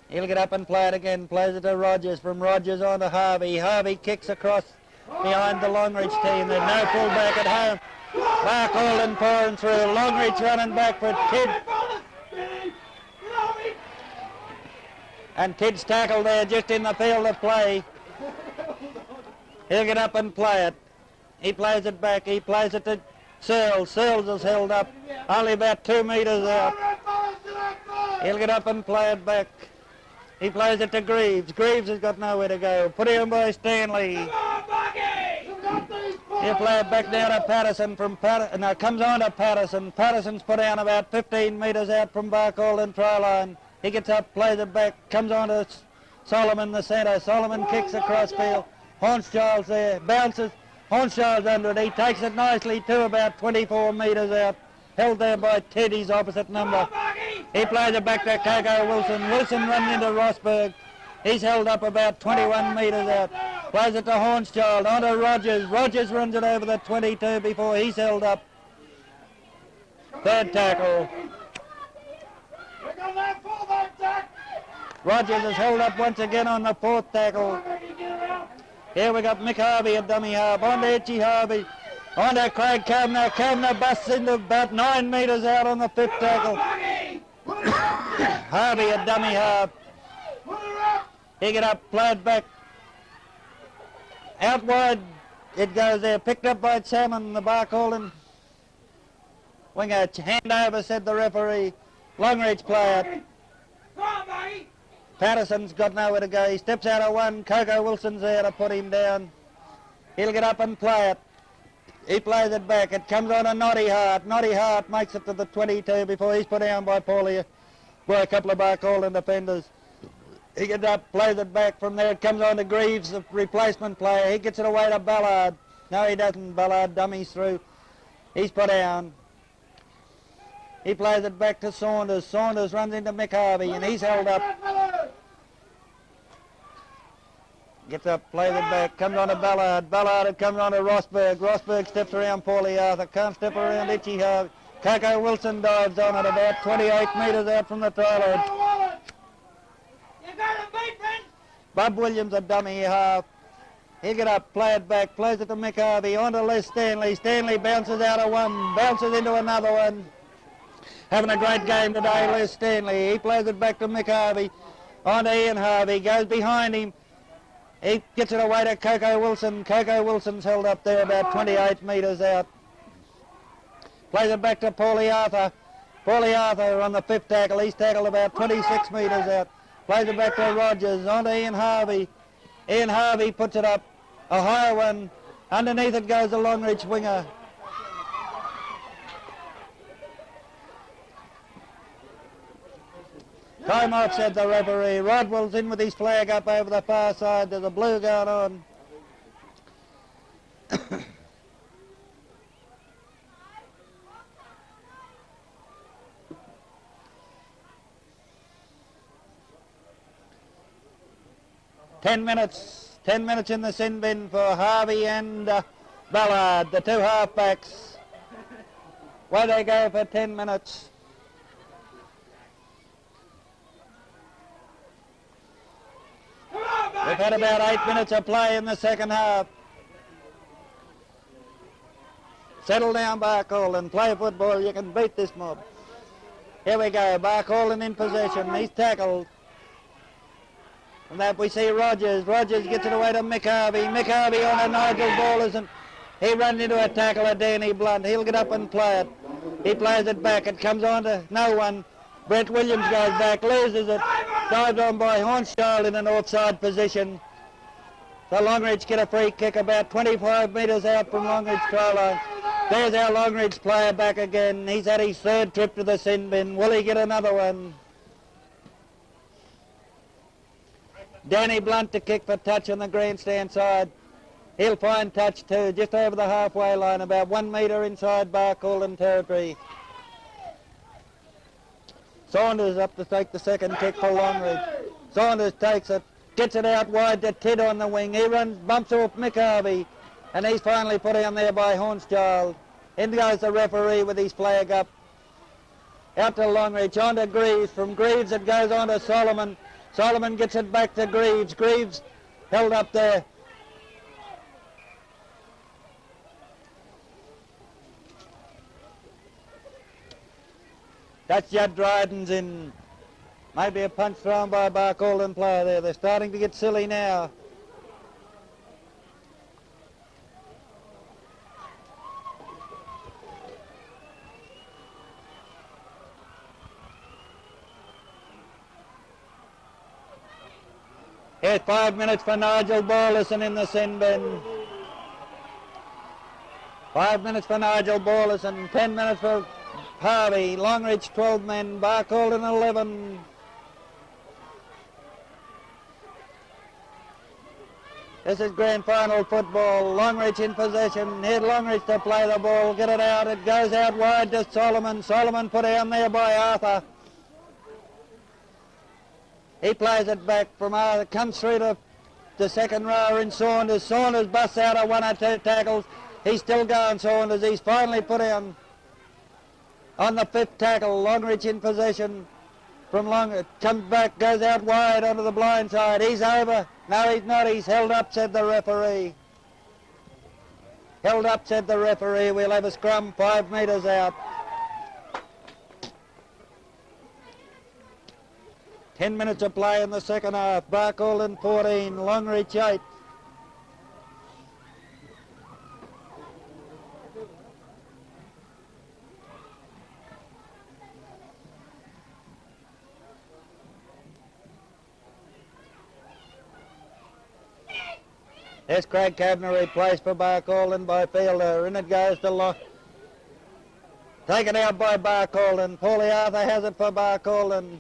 He'll get up and play it again. Plays it to Rogers. From Rogers on to Harvey. Harvey kicks across behind the Longreach team. There's no fullback at home. Barcaldine pouring through. Longreach running back for Tidd. And Tidd's tackled there just in the field of play. He'll get up and play it. He plays it back. He plays it to Searles. Searles is held up only about 2 metres out. He'll get up and play it back. He plays it to Greaves. Greaves has got nowhere to go. Put in by Stanley. He'll play it back down to Patterson. No, comes on to Patterson. Patterson's put down about 15 metres out from Barcaldine try line. He gets up, plays it back, comes on to Solomon, the centre. Solomon kicks across field. Hornschild's there, bounces. Hornschild's under it. He takes it nicely to about 24 metres out. Held there by Tidd, his opposite number. He plays it back to Coco Wilson. Wilson runs into Rosberg. He's held up about 21 metres out. Plays it to Hornschild, on to Rogers. Rogers runs it over the 22 before he's held up. Third tackle. Rogers is held up once again on the fourth tackle. Here we got Mick Harvey at dummy half. On to Itchy Harvey. On to Craig Kavanagh. Kavanagh busts into about 9 metres out on the fifth tackle. Harvey at dummy half. He get up, played back. Out wide it goes there. Picked up by Salmon, the Barcaldine winger. Hand over, said the referee. Longreach play it. Patterson's got nowhere to go. He steps out of one. Coco Wilson's there to put him down. He'll get up and play it. He plays it back. It comes on to Noddy Hart. Noddy Hart makes it to the 22 before he's put down by Paulie, by a couple of Barcaldine defenders. He gets up, plays it back. From there it comes on to Greaves, the replacement player. He gets it away to Ballard. No, he doesn't. Ballard dummies through. He's put down. He plays it back to Saunders. Saunders runs into Mick Harvey and he's held up. Gets up, plays it back, comes on to Ballard. Ballard, it comes on to Rosberg. Rosberg steps around Paulie Arthur. Can't step around Itchy Harvey. Coco Wilson dives on it about 28 metres out from the try line. Bob Williams a dummy half. He'll get up, play it back, plays it to Mick Harvey. On to Les Stanley. Stanley bounces out of one, bounces into another one. Having a great game today, Les Stanley. He plays it back to Mick Harvey. On to Ian Harvey, goes behind him. He gets it away to Coco Wilson. Coco Wilson's held up there about 28 metres out. Plays it back to Paulie Arthur. Paulie Arthur on the fifth tackle. He's tackled about 26 metres out. Plays it back to Rogers. On to Ian Harvey. Ian Harvey puts it up. A higher one. Underneath it goes the Longreach winger. Time off, said the referee. Rodwell's in with his flag up over the far side. There's a blue going on. Ten minutes in the sin bin for Harvey and Ballard, the two halfbacks. Where they go for 10 minutes. We've had about 8 minutes of play in the second half. Settle down, Barcaldine. Play football. You can beat this mob. Here we go. Barcaldine in possession. He's tackled. From that we see Rogers. Rogers gets it away to Mick Harvey. Mick Harvey on a Nigel Ballers and he runs into a tackle of Danny Blunt. He'll get up and play it. He plays it back. It comes on to no one. Brett Williams goes back, loses it. Dived on by Hornschild in an offside position. So Longreach get a free kick about 25 metres out from Longreach try line. There's our Longreach player back again. He's had his third trip to the sin bin. Will he get another one? Danny Blunt to kick for touch on the grandstand side. He'll find touch too, just over the halfway line, about 1 metre inside Barcaldine territory. Saunders up to take the second kick for Longreach. Saunders takes it, gets it out wide to Tid on the wing. He runs, bumps off Mick Harvey, and he's finally put on there by Hornschild. In goes the referee with his flag up. Out to Longreach, on to Greaves. From Greaves it goes on to Solomon. Solomon gets it back to Greaves. Greaves held up there. That's Judd Dryden's in. Maybe a punch thrown by a Barcaldine player there. They're starting to get silly now. Here's 5 minutes for Nigel Borlison in the sin bin. 5 minutes for Nigel Borlison, 10 minutes for Harvey. Longreach 12 men, Barcaldine 11. This is grand final football. Longreach in possession. Here's Longreach to play the ball. Get it out. It goes out wide to Solomon. Solomon put down there by Arthur. He plays it back from Arthur. Comes through to the second rower in Saunders. Saunders busts out of 1 or 2 tackles. He's still going, Saunders. He's finally put down on the 5th tackle. Longreach in possession from Longreach. Comes back, goes out wide onto the blind side. He's over. No, he's not. He's held up, said the referee. Held up, said the referee. We'll have a scrum 5 metres out. 10 minutes of play in the second half. Barcaldine 14, Longreach 8. There's Craig Kavanagh replaced for Barcaldine by Fielder. In it goes to Long. Taken out by Barcaldine. Paulie Arthur has it for Barcaldine.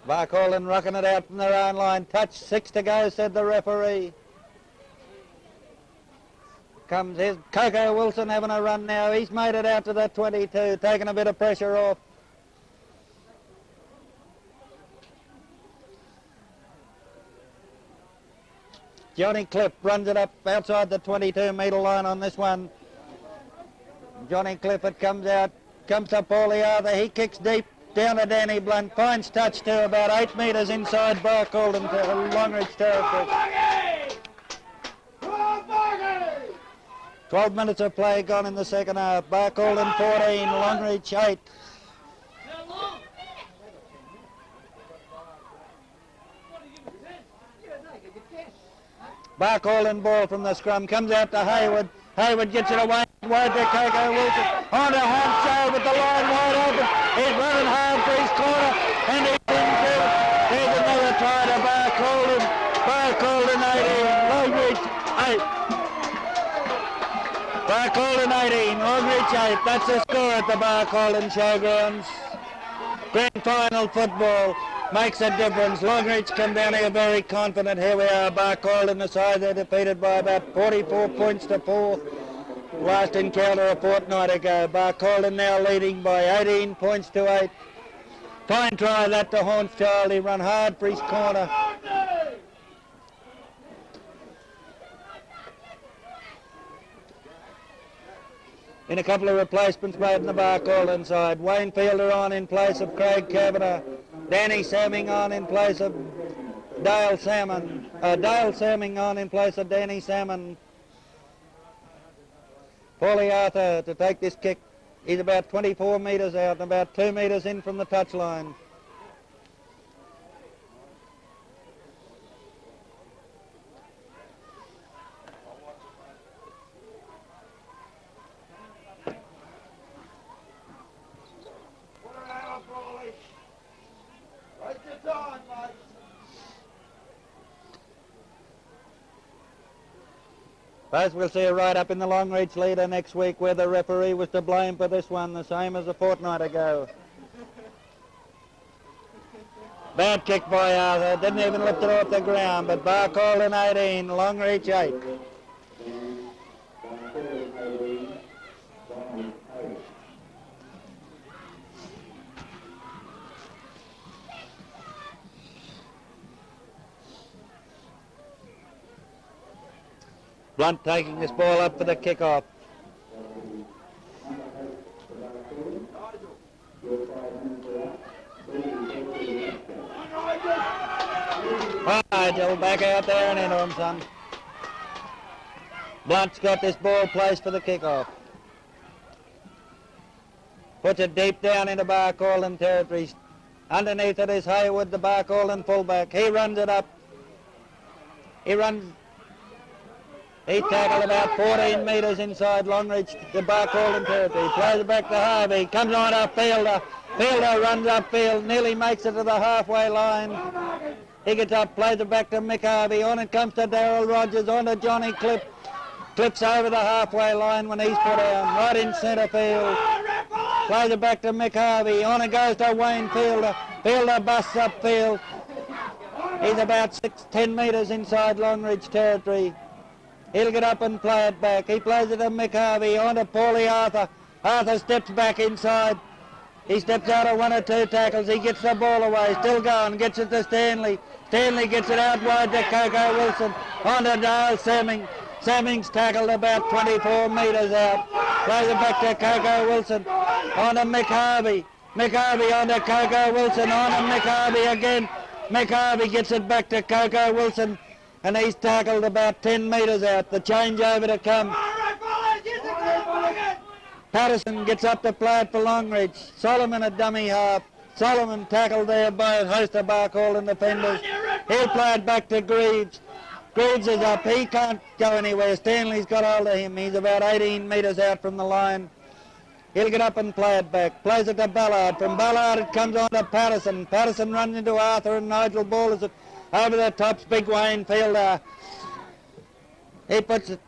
Barcaldine rocking it out from their own line. Touch, 6 to go, said the referee. Comes, here's Coco Wilson having a run now. He's made it out to the 22, taking a bit of pressure off. Johnny Cliff runs it up outside the 22-metre line on this one. Johnny Clifford comes out, comes to Paulie Arthur. He kicks deep down to Danny Blunt. Finds touch to about 8 metres inside Barcaldine to Longreach territory. 12 minutes of play gone in the second half. Barcaldine 14, Longreach 8. Barcaldine ball from the scrum, comes out to Hayward. Hayward gets it away, wide to Coco Wilson. On to Hornschild with the line wide open. He's running hard for his corner, and he's into it. There's another try to Barcaldine. Barcaldine 18, Longreach 8. Barcaldine 18, Longreach 8. That's the score at the Barcaldine Showgrounds. Grand final football makes a difference. Longreach come down here very confident. Here we are, Barcaldine the side. They're defeated by about 44 points to 4. Last encounter a fortnight ago. Barcaldine now leading by 18 points to 8. Fine try that to Hornschild. He run hard for his corner. In a couple of replacements made in the Barcaldine side. Wayne Fielder on in place of Craig Kavanagh. Danny Samming on in place of Dale Salmon. Dale Samming on in place of Danny Salmon. Paulie Arthur to take this kick. He's about 24 metres out and about 2 metres in from the touchline. Suppose we'll see a write-up in the Longreach Leader next week where the referee was to blame for this one, the same as a fortnight ago. Bad kick by Arthur. Didn't even lift it off the ground. But Barcaldine 18, Longreach 8. Blunt taking this ball up for the kick-off. Nigel back out there and into him, son. Blunt's got this ball placed for the kick-off. Puts it deep down into Barcaldine territory. Underneath it is Haywood, the Barcaldine fullback. He runs it up. He tackled about 14 metres inside Longreach, the Barcaldine territory. Plays it back to Harvey. Comes on up Fielder. Fielder runs upfield. Nearly makes it to the halfway line. He gets up, plays it back to Mick Harvey. On it comes to Darryl Rogers. On to Johnny Clip. Clips over the halfway line when he's put down. Right in centre field. Plays it back to Mick Harvey. On it goes to Wayne Fielder. Fielder busts upfield. He's about 10 metres inside Longreach territory. He'll get up and play it back. He plays it to Mick Harvey. On to Paulie Arthur. Arthur steps back inside. He steps out of one or two tackles. He gets the ball away. Still going. Gets it to Stanley. Stanley gets it out wide to Coco Wilson. On to Dale Samming. Samming's tackled about 24 metres out. Plays it back to Coco Wilson. On to Mick Harvey. Mick Harvey on to Coco Wilson. On to Mick Harvey again. Mick Harvey gets it back to Coco Wilson. And he's tackled about 10 metres out. The changeover to come. Patterson gets up to play it for Longreach. Solomon a dummy half. Solomon tackled there by a host of Barcaldine defenders. He'll play it back to Greaves. Greaves is up. He can't go anywhere. Stanley's got hold of him. He's about 18 metres out from the line. He'll get up and play it back. Plays it to Ballard. From Ballard it comes on to Patterson. Patterson runs into Arthur and Nigel Ball it over the tops. Big Wayne Fielder. He puts it.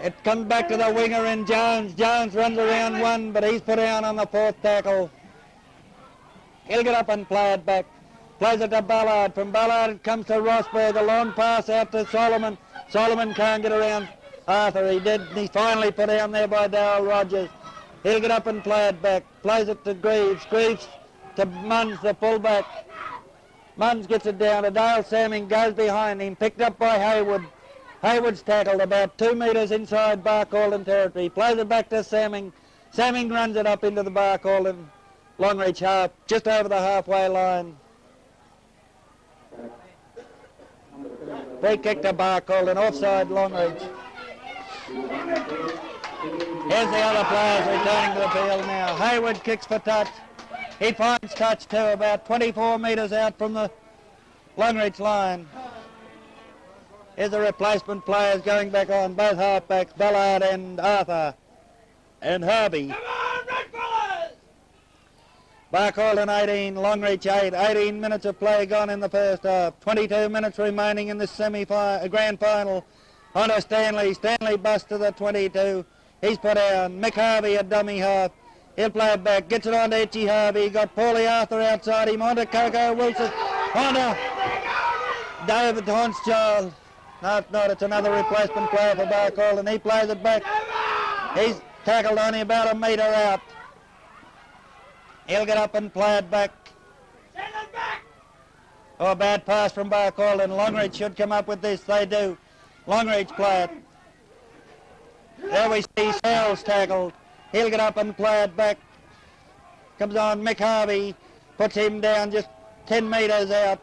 It comes back to the winger in Jones. Jones runs around one, but he's put down on the fourth tackle. He'll get up and play it back. Plays it to Ballard. From Ballard it comes to Rosberg. A long pass out to Solomon. Solomon can't get around Arthur. He did. He's finally put down there by Darryl Rogers. He'll get up and play it back. Plays it to Greaves. Greaves to Munns, the fullback. Munns gets it down to Dale Samming. Goes behind him. Picked up by Haywood. Haywood's tackled about 2 metres inside Barcaldine territory. Plays it back to Samming. Samming runs it up into the Barcaldine Longreach half, just over the halfway line. Free kick to Barcaldine, offside Longreach. Here's the other players returning to the field now. Haywood kicks for touch. He finds touch too, about 24 metres out from the Longreach line. Here's the replacement players going back on, both halfbacks, Ballard and Arthur and Harvey. Come on, Red Fellas! Barcaldine 18, Longreach 8. 18 minutes of play gone in the first half. 22 minutes remaining in this grand final. On to Stanley. Stanley busts to the 22. He's put down. Mick Harvey, a dummy half. He'll play it back. Gets it on to Itchy Harvey. Got Paulie Arthur outside him. On to Coco Wilson. On to David Hornschild. No, it's not. It's another replacement player for Barcaldine. He plays it back. He's tackled only about a metre out. He'll get up and play it back. Send it back! Oh, bad pass from Barcaldine. Longreach should come up with this. They do. Longreach play it. There we see Sells tackled. He'll get up and play it back. Comes on Mick Harvey. Puts him down just 10 metres out.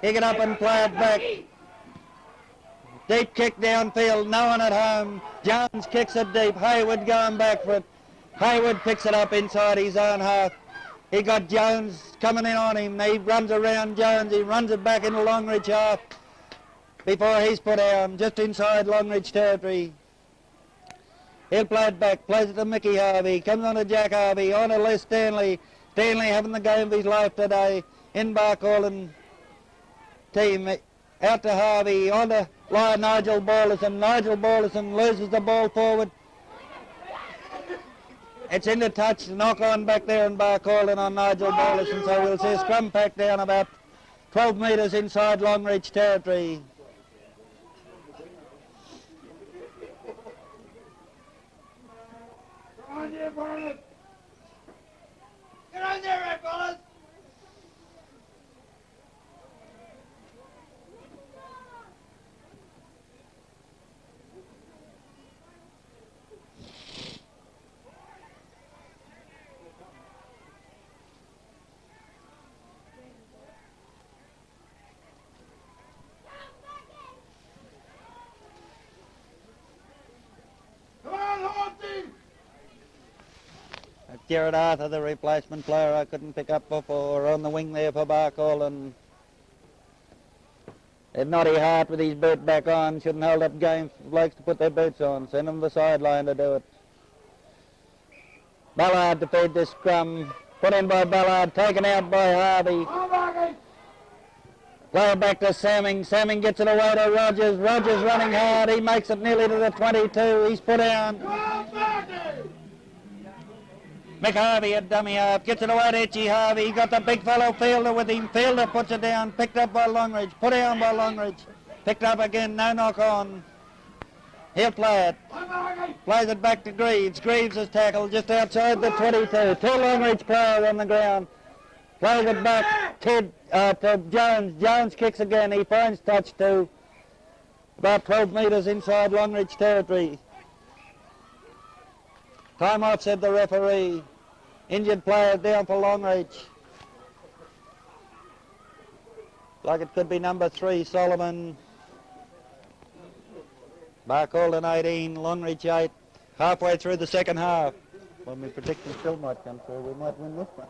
He'll get up and play it back. Deep kick downfield, no one at home. Jones kicks it deep. Haywood going back for it. Haywood picks it up inside his own half. He got Jones coming in on him. He runs around Jones. He runs it back into Longreach half before he's put down, just inside Longreach territory. He'll play it back. Plays it to Mickey Harvey. Comes on to Jack Harvey. On to Les Stanley. Stanley having the game of his life today in Barcaldine team. Out to Harvey. On to Nigel Borlison. Nigel Borlison loses the ball forward. It's into touch. Knock on back there in Barcaldine on Nigel Borlison. So we'll see a scrum pack down about 12 metres inside Longreach territory. Come on there, Barnett. Get on there, Red Bullets. Come on, Horty. Gerard Arthur, the replacement player I couldn't pick up before, on the wing there for Barcaldine. And Noddy Hart with his boot back on, shouldn't hold up game for blokes to put their boots on, send them to the sideline to do it. Ballard to feed this scrum, put in by Ballard, taken out by Harvey. Play it back to Samming. Samming gets it away to Rogers. Rogers running hard. He makes it nearly to the 22. He's put down. Mick Harvey at dummy half. Gets it away to Itchy Harvey. He got the big fellow Fielder with him. Fielder puts it down. Picked up by Longreach. Put down by Longreach. Picked up again. No knock on. He'll play it. Plays it back to Greaves. Greaves is tackled just outside the 22. Two Longreach players on the ground. Plays it back to Jones. Jones kicks again. He finds touch to about 12 metres inside Longreach territory. Time off, said the referee. Injured player down for Longreach. Like it could be number 3, Solomon. Barcaldine 18, Longreach 8. Halfway through the second half. When we prediction still might come through, we might win this one.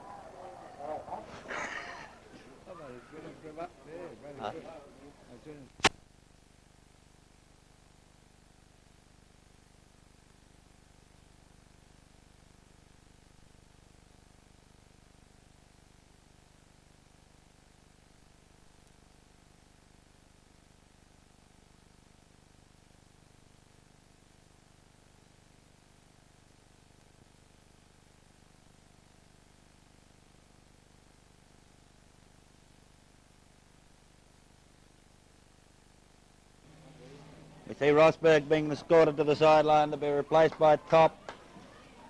We see Rosberg being escorted to the sideline to be replaced by Top.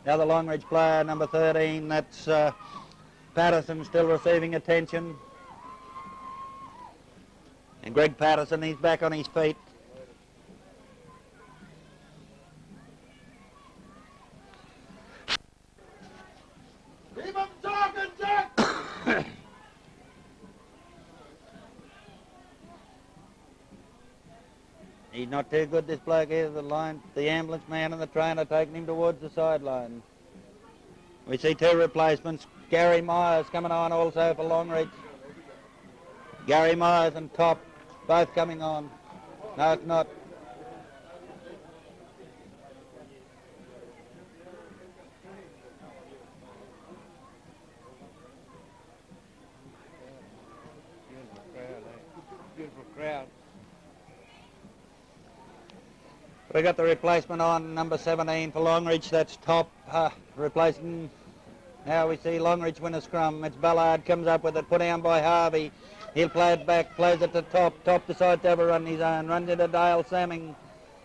Now the Longreach player, number 13, that's Patterson, still receiving attention. And Greg Patterson, he's back on his feet. Keep him talking, Jack. He's not too good, this bloke here. The ambulance man and the trainer taking him towards the sideline. We see 2 replacements. Gary Myers coming on also for Longreach. Gary Myers and Top both coming on. No, it's not. Beautiful crowd. We got the replacement on, number 17 for Longreach. That's Top replacing. Now we see Longreach win a scrum. It's Ballard comes up with it, put down by Harvey. He'll play it back, plays it to Top. Top decides to overrun his own, runs into Dale Samming.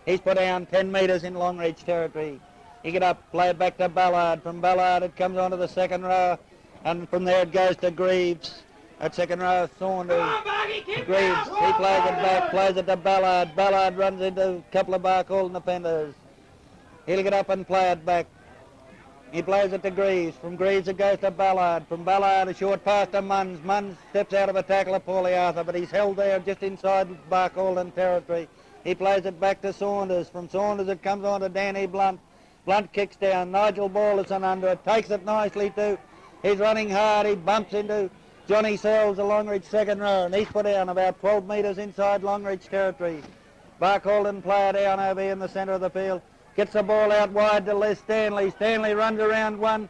He's put down 10 metres in Longreach territory. He get up, play it back to Ballard. From Ballard it comes onto the second row, and from there it goes to Greaves. At second row, Saunders. Greaves, he plays it back, plays it to Ballard. Ballard runs into a couple of Barcaldine defenders. He'll get up and play it back. He plays it to Greaves. From Greaves it goes to Ballard. From Ballard a short pass to Munns. Munns steps out of a tackle of Paulie Arthur, but he's held there just inside Barcaldine territory. He plays it back to Saunders. From Saunders it comes on to Danny Blunt. Blunt kicks down. Nigel Balderson under it. Takes it nicely too. He's running hard. He bumps into Johnny Searles, the Longreach second row, and he's put down about 12 metres inside Longreach territory. Barcaldine player down over here in the centre of the field. Gets the ball out wide to Les Stanley. Stanley runs around one.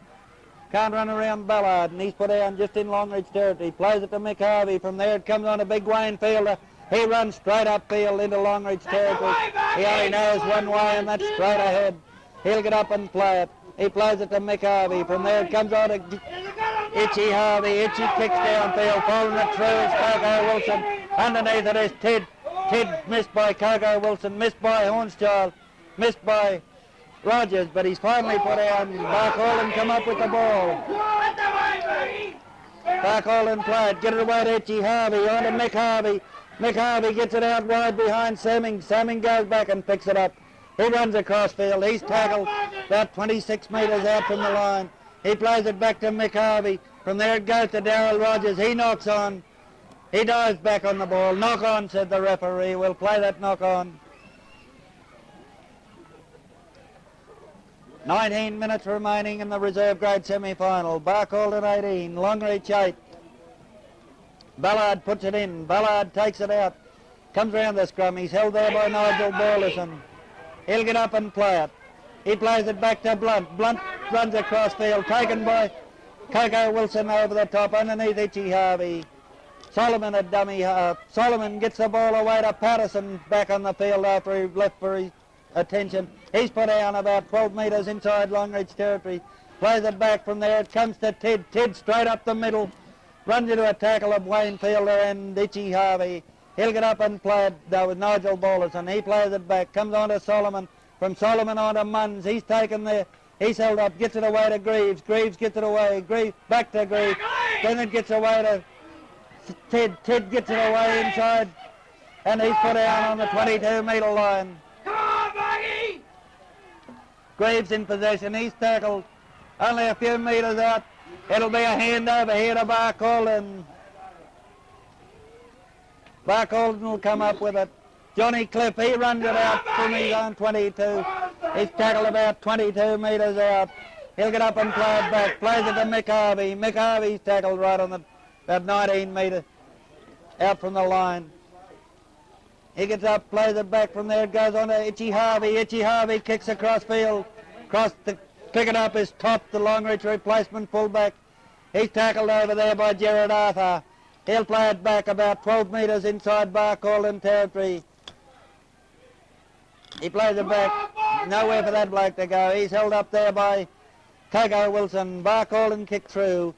Can't run around Ballard, and he's put down just in Longreach territory. Plays it to Mick Harvey. From there it comes on to Big Wayne Fielder. He runs straight upfield into Longreach territory. He only knows one way, and that's straight ahead. He'll get up and play it. He plays it to Mick Harvey. From there it comes on to Itchy Harvey. Itchy kicks downfield, following it through is Coco Wilson. Underneath it is Ted. Ted missed by Coco Wilson, missed by Hornschild, missed by Rogers, but he's finally put down. Barcaldine come up with the ball. Barcaldine played, get it away to Itchy Harvey, on to Mick Harvey. Mick Harvey gets it out wide behind Samming. Samming goes back and picks it up. He runs across field. He's tackled about 26 metres out from the line. He plays it back to Mick Harvey. From there it goes to Darryl Rogers. He knocks on. He dives back on the ball. Knock on, said the referee. We'll play that knock on. 19 minutes remaining in the reserve grade semi-final. Barcaldine 18, Longreach 8. Ballard puts it in. Ballard takes it out. Comes round the scrum. He's held there by Nigel Borlison. He'll get up and play it. He plays it back to Blunt. Blunt runs across field. Taken by Coco Wilson over the top underneath Itchy Harvey. Solomon at dummy half. Solomon gets the ball away to Patterson back on the field after he left for his attention. He's put down about 12 metres inside Longreach territory. Plays it back from there. It comes to Ted. Ted straight up the middle. Runs into a tackle of Wayne Fielder and Itchy Harvey. He'll get up and play it with Nigel Borlison. He plays it back. Comes on to Solomon. From Solomon on to Munns. He's taken there. He's held up. Gets it away to Greaves. Greaves gets it away. Greaves back to Greaves. Then it gets away to Ted. Ted gets it away inside. And he's put down on the 22-metre line. Come on, Maggie! Greaves in possession. He's tackled only a few metres out. It'll be a hand over here to Barcaldine. Barcaldine will come up with it. Johnny Cliff, he runs it out from his own 22. He's tackled about 22 metres out. He'll get up and play it back. Plays it to Mick Harvey. Mick Harvey's tackled right on about 19 metres out from the line. He gets up, plays it back from there. It goes on to Itchy Harvey. Itchy Harvey kicks across field. Pick it up is Top, the Longreach replacement fullback. He's tackled over there by Gerard Arthur. He'll play it back about 12 metres inside Barcaldine territory. He plays it back. Nowhere for that bloke to go. He's held up there by Coco Wilson. Barcaldine kicked through.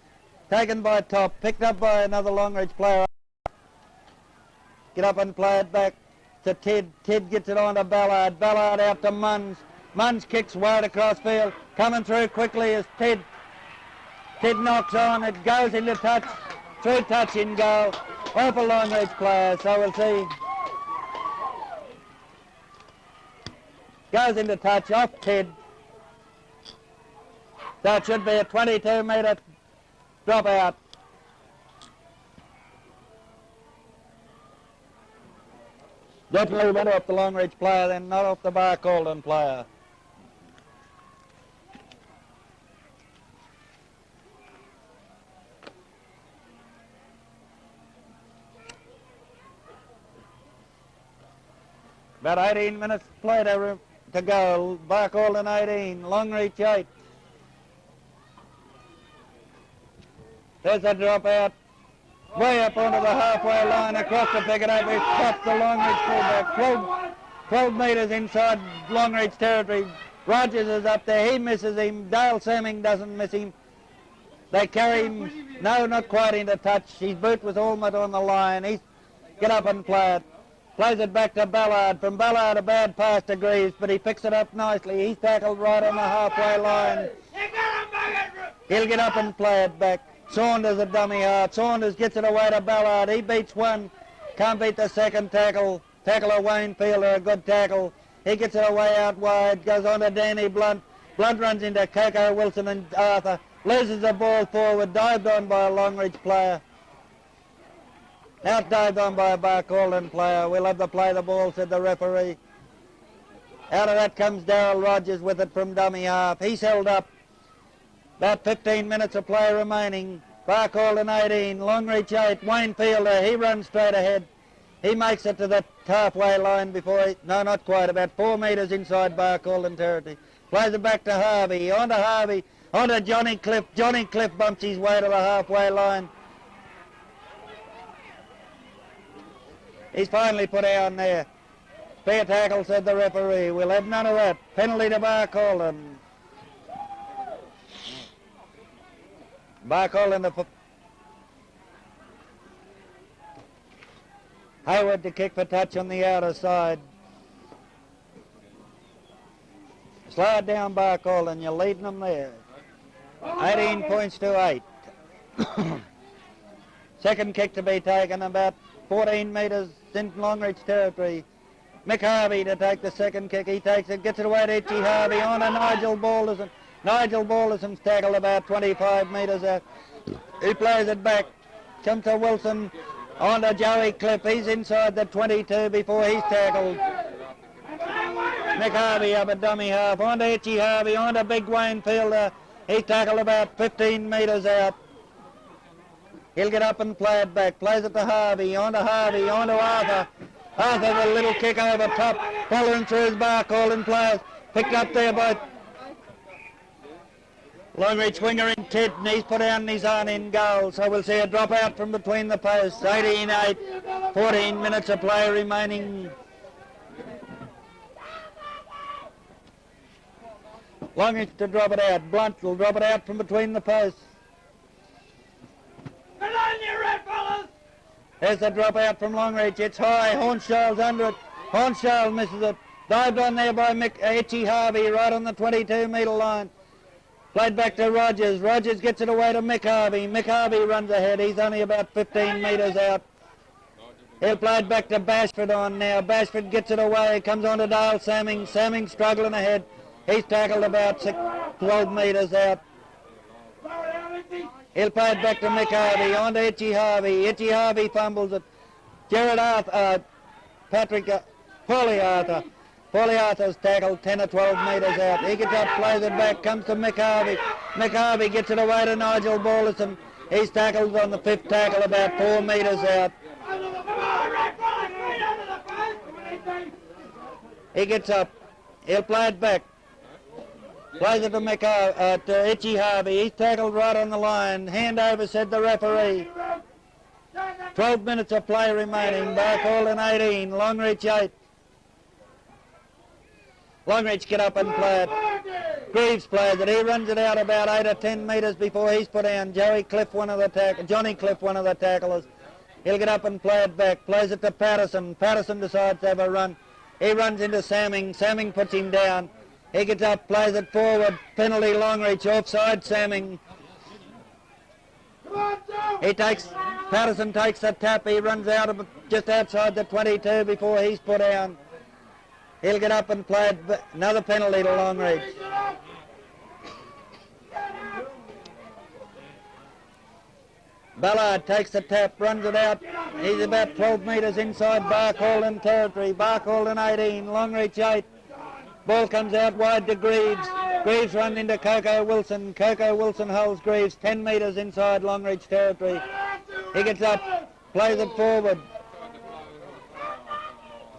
Taken by Top. Picked up by another Longreach player. Get up and play it back to Ted. Ted gets it on to Ballard. Ballard out to Munns. Munns kicks wide across field. Coming through quickly is Ted. Ted knocks on. It goes into touch. Through touch in goal. Off a Longreach player. So we'll see. Goes into touch off Ted. So it should be a 22-metre drop out. Definitely went off the Longreach player then, not off the Barcaldine player. About 18 minutes play to go. Barcaldine 18, Longreach 8. There's a drop out. Way up onto the halfway line across the picket up. He's popped the Longreach fullback. 12 metres inside Longreach territory. Rogers is up there. He misses him. Dale Samming doesn't miss him. They carry him. No, not quite into touch. His boot was almost on the line. He's get up and play it. Plays it back to Ballard. From Ballard, a bad pass to Greaves, but he picks it up nicely. He's tackled right on the halfway line. He'll get up and play it back. Saunders a dummy half. Saunders gets it away to Ballard. He beats one. Can't beat the second tackle. Tackler Wayne Fielder, a good tackle. He gets it away out wide. Goes on to Danny Blunt. Blunt runs into Coco Wilson and Arthur. Loses the ball forward. Dived on by a Longreach player. Out dived on by a Barcaldine player. We'll have to play the ball, said the referee. Out of that comes Darryl Rogers with it from dummy half. He's held up. About 15 minutes of play remaining. Barcaldine 18, Longreach 8. Wayne Fielder, he runs straight ahead. He makes it to the halfway line before he, no, not quite, about 4 metres inside Barcaldine territory. Plays it back to Harvey, on to Johnny Cliff. Johnny Cliff bumps his way to the halfway line. He's finally put down there. Fair tackle, said the referee. We'll have none of that. Penalty to Barcaldine. Barcaldine to Hayward to kick for touch on the outer side. Slow it down, Barcaldine. You're leading them there. 18 points to 8. Second kick to be taken about 14 metres in Longreach territory. Mick Harvey to take the second kick. He takes it, gets it away to Itchy Harvey on to Nigel Balderson. Nigel Balderson's tackled about 25 metres out. He plays it back. Comes to Wilson on to Joey Cliff. He's inside the 22 before he's tackled. Mick Harvey up at dummy half. On to Itchy Harvey. On to Big Wayne Fielder. He tackled about 15 metres out. He'll get up and play it back. Plays it to Harvey. On to Harvey. On to Arthur. Arthur with a little kick over top. Following through his Barcaldine players. Picked up there by Longreach winger in Ted, and he's put down his own in goal. So we'll see a drop out from between the posts. 18-8. 14 minutes of play remaining. Longreach to drop it out. Blunt will drop it out from between the posts. Get on you, red fellas! There's the drop out from Longreach. It's high. Hornshall's under it. Hornshall misses it. Dived on there by Itchy Harvey right on the 22-metre line. Played back to Rogers. Rogers gets it away to Mick Harvey. Mick Harvey runs ahead. He's only about 15 metres out. He'll play it back to Bashford on now. Bashford gets it away. Comes on to Dale Samming. Samming struggling ahead. He's tackled about 12 metres out. He'll play it back to Mick Harvey. On to Itchy Harvey. Itchy Harvey fumbles it. Jared Arthur, Paulie Arthur. Paulie Arthur's tackled 10 or 12 metres out. He gets up, plays it back, comes to Mick Harvey. Mick Harvey gets it away to Nigel Balderson. He's tackled on the 5th tackle about 4 metres out. He gets up. He'll play it back. Plays it to to Itchy Harvey. He's tackled right on the line. Hand over, said the referee. 12 minutes of play remaining. Barcaldine 18, Longreach 8. Longreach get up and play it. Greaves plays it. He runs it out about 8 or 10 metres before he's put down. Johnny Cliff, one of the tacklers. He'll get up and play it back. Plays it to Patterson. Patterson decides to have a run. He runs into Samming. Samming puts him down. He gets up, plays it forward. Penalty Longreach, offside Samming. Patterson takes the tap. He runs out of just outside the 22 before he's put down. He'll get up and play it. Another penalty to Longreach. Ballard takes the tap, runs it out. He's about 12 metres inside Barcaldine territory. Barcaldine 18, Longreach 8. Ball comes out wide to Greaves. Greaves runs into Coco Wilson. Coco Wilson holds Greaves 10 metres inside Longreach territory. He gets up, plays it forward.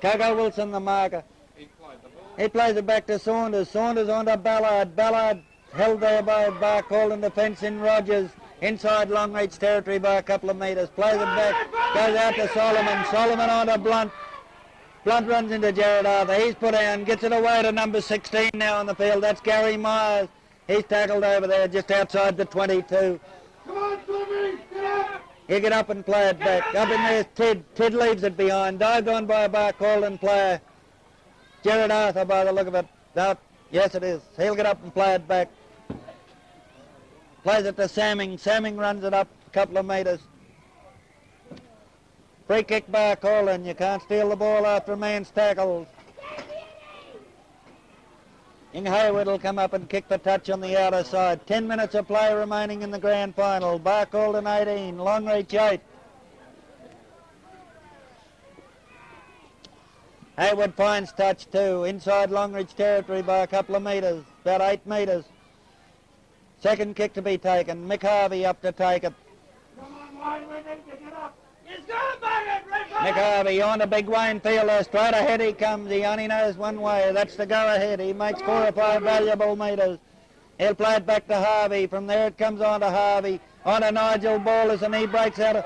Coco Wilson the marker. He plays it back to Saunders. Saunders on to Ballard. Ballard held there by Barcaldine defence in Rogers. Inside Longreach territory by a couple of metres. Plays it back. Goes out to Solomon. Solomon on to Blunt. Blunt runs into Jared Arthur. He's put down. Gets it away to number 16 now on the field. That's Gary Myers. He's tackled over there just outside the 22. Come on, Slimmy! Get up! He'll get up and play it back. Up in there's Ted. Ted leaves it behind. Dived on by a Barcaldine player. Jared Arthur by the look of it. Yes, it is. He'll get up and play it back. Plays it to Samming. Samming runs it up a couple of metres. Free kick Barcaldine. You can't steal the ball after a man's tackled. Ing Hayward will come up and kick the touch on the outer side. 10 minutes of play remaining in the grand final. Barcaldine 18, Longreach 8. Hayward finds touch too, inside Longreach territory by a couple of metres, about 8 metres. Second kick to be taken. Mick Harvey up to take it. Come on, Wayne, we need to get up. He's got to bang it, Red Mick Harvey on to Big Wayne Fielder. Straight ahead he comes. He only knows one way. That's the go ahead. He makes 4 or 5 valuable metres. He'll play it back to Harvey. From there it comes on to Harvey. On to Nigel Ballers, and he breaks out.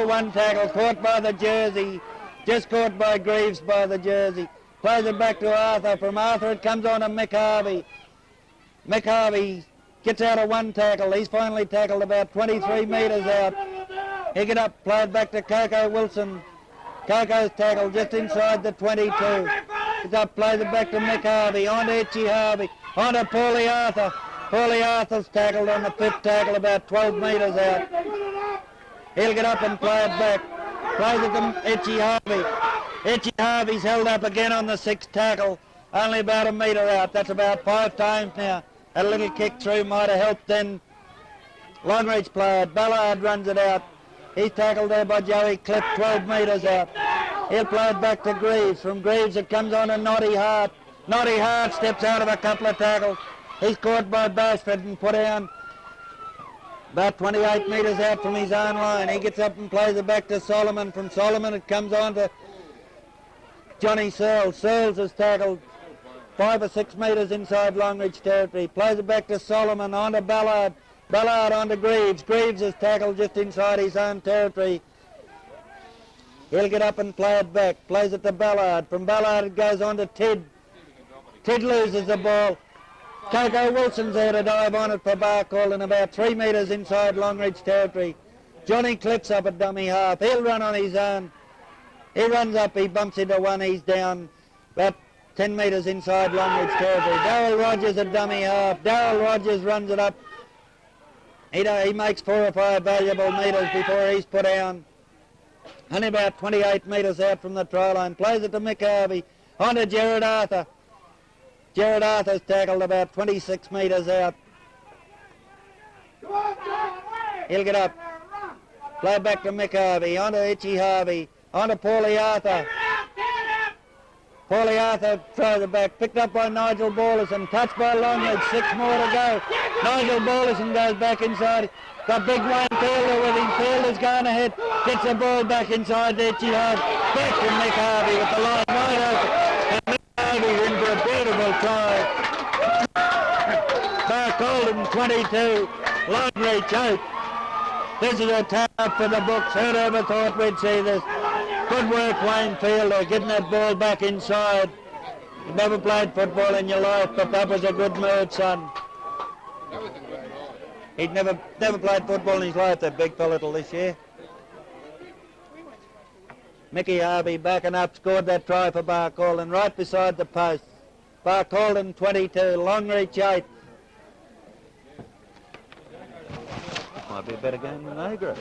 One tackle. Caught by the jersey. Just caught by Greaves by the jersey. Plays it back to Arthur. From Arthur it comes on to Mick Harvey. Mick Harvey Gets out of one tackle. He's finally tackled about 23 metres out. He get up, played back to Coco Wilson. Coco's tackled just inside the 22. He's up, plays it back to Mick Harvey. On to Itchy Harvey. On to Paulie Arthur. Paulie Arthur's tackled on the 5th tackle about 12 metres out. He'll get up and play it back. Plays it to Itchy Harvey. Itchy Harvey's held up again on the 6th tackle. Only about a metre out. That's about 5 times now. A little kick through might have helped then. Longreach player. Ballard runs it out. He's tackled there by Joey Cliff, 12 metres out. He'll play it back to Greaves. From Greaves it comes on to Noddy Hart. Noddy Hart steps out of a couple of tackles. He's caught by Basford and put down about 28 metres out from his own line. He gets up and plays it back to Solomon. From Solomon it comes on to Johnny Searles. Searles is tackled 5 or 6 metres inside Longreach territory. Plays it back to Solomon, on to Ballard. Ballard on to Greaves. Greaves is tackled just inside his own territory. He'll get up and play it back. Plays it to Ballard. From Ballard it goes on to Tidd. Tidd loses the ball. Coco Wilson's there to dive on it for Barcaldine about 3 metres inside Longreach territory. Johnny Cliff's up at dummy half. He'll run on his own. He runs up, he bumps into one, he's down about 10 metres inside Longreach territory. Darryl Rogers at dummy half. Darryl Rogers runs it up. He makes 4 or 5 valuable metres before he's put down. Only about 28 metres out from the try line. Plays it to Mick Harvey. On to Gerard Arthur. Gerard Arthur's tackled about 26 metres out. He'll get up. Play back to Mick Harvey. On to Itchy Harvey. On to Paulie Arthur. Paulie Arthur throws it back. Picked up by Nigel Ballison. Touched by Longreach. 6 more to go. Nigel Ballison goes back inside. Got big Wayne Fielder with him. Fielder's going ahead. Gets the ball back inside to Itchy Harvey. Back to Mick Harvey with the line wide open. And Mick Harvey's in for a beautiful try. Barcaldine 22. Longreach 8. This is a tie for the books. Who'd ever thought we'd see this? Good work, Wayne Fielder, getting that ball back inside. You've never played football in your life, but that was a good move, son. He'd never played football in his life, that big fella, till this year. Mickey Harvey backing up, scored that try for Barcaldine right beside the post. Barcaldine 22, Longreach 8. Might be a better game than Agra.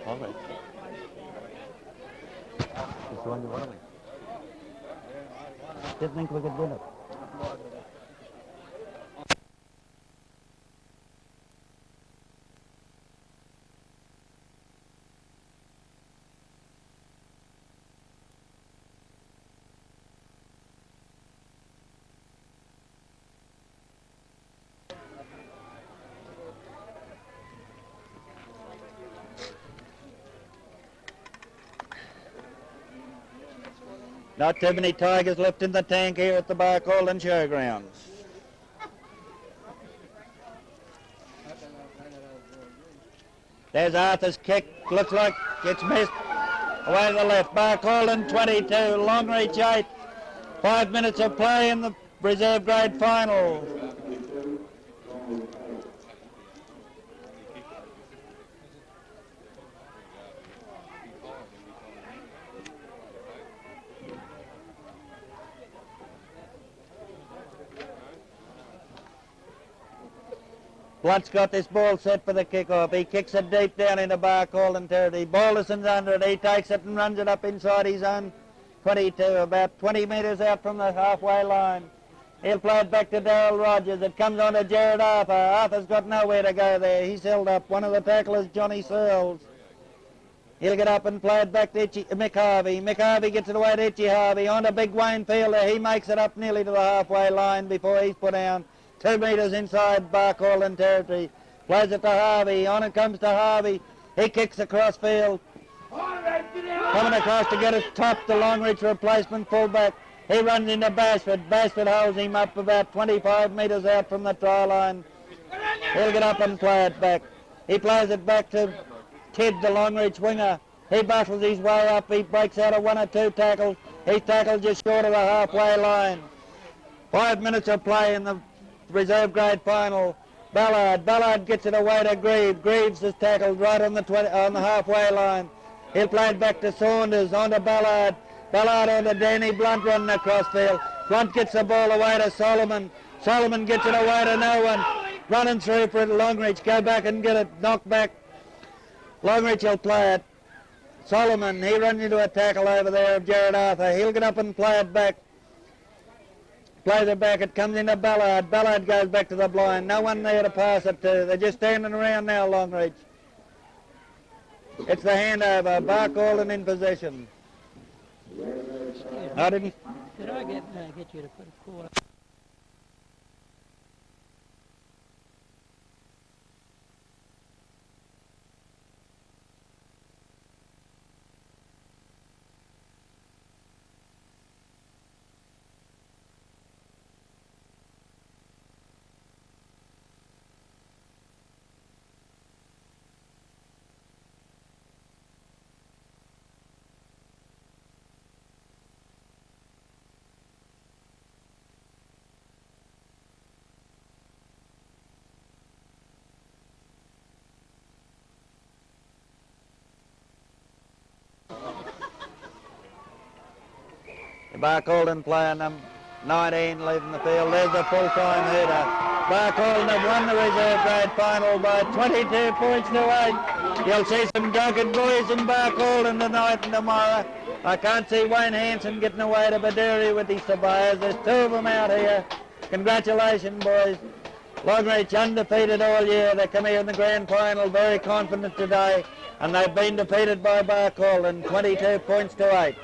All right. Just one running. Didn't think we could win it. Not too many Tigers left in the tank here at the Barcaldine Showgrounds. There's Arthur's kick. Looks like it's missed. Away to the left. Barcaldine 22, Longreach 8. 5 minutes of play in the reserve grade final. Blunt's got this ball set for the kick-off. He kicks it deep down into Barcaldine territory. Balderson's under it. He takes it and runs it up inside his own 22, about 20 metres out from the halfway line. He'll play it back to Darryl Rogers. It comes on to Gerard Arthur. Arthur's got nowhere to go there. He's held up. One of the tacklers, Johnny Searles. He'll get up and play it back to Mick Harvey. Mick Harvey gets it away to Itchy Harvey. On to big Wayne Fielder. He makes it up nearly to the halfway line before he's put down. 2 metres inside Barcaldine territory. Plays it to Harvey. On it comes to Harvey. He kicks across field. Coming across to get it top, the Longreach replacement fullback. He runs into Bashford. Bashford holds him up about 25 metres out from the try line. He'll get up and play it back. He plays it back to Kidd, the Longreach winger. He battles his way up. He breaks out of 1 or 2 tackles. He's tackled just short of the halfway line. 5 minutes of play in the reserve grade final. Ballard gets it away to Greaves. Greaves is tackled right on the halfway line. He'll play it back to Saunders, on to Ballard. Ballard on to Danny Blunt running across field. Blunt gets the ball away to Solomon. Solomon gets it away to no one. Running through for Longreach. Go back and get it. Knocked back. Longreach will play it. Solomon, he runs into a tackle over there of Jared Arthur. He'll get up and play it back. Plays it back. It comes into Ballard. Ballard goes back to the blind. No one there to pass it to. They're just standing around now, Longreach. It's the handover. Barcaldine in possession. I didn't... Did I get you to put a call? Barcaldine playing them. 19 leaving the field. There's the full-time header. Barcaldine have won the reserve grade final by 22 points to 8. You'll see some drunken boys in Barcaldine tonight and tomorrow. I can't see Wayne Hanson getting away to Baduri with his surveyors. There's 2 of them out here. Congratulations, boys. Longreach undefeated all year. They come here in the grand final very confident today, and they've been defeated by Barcaldine 22 points to 8.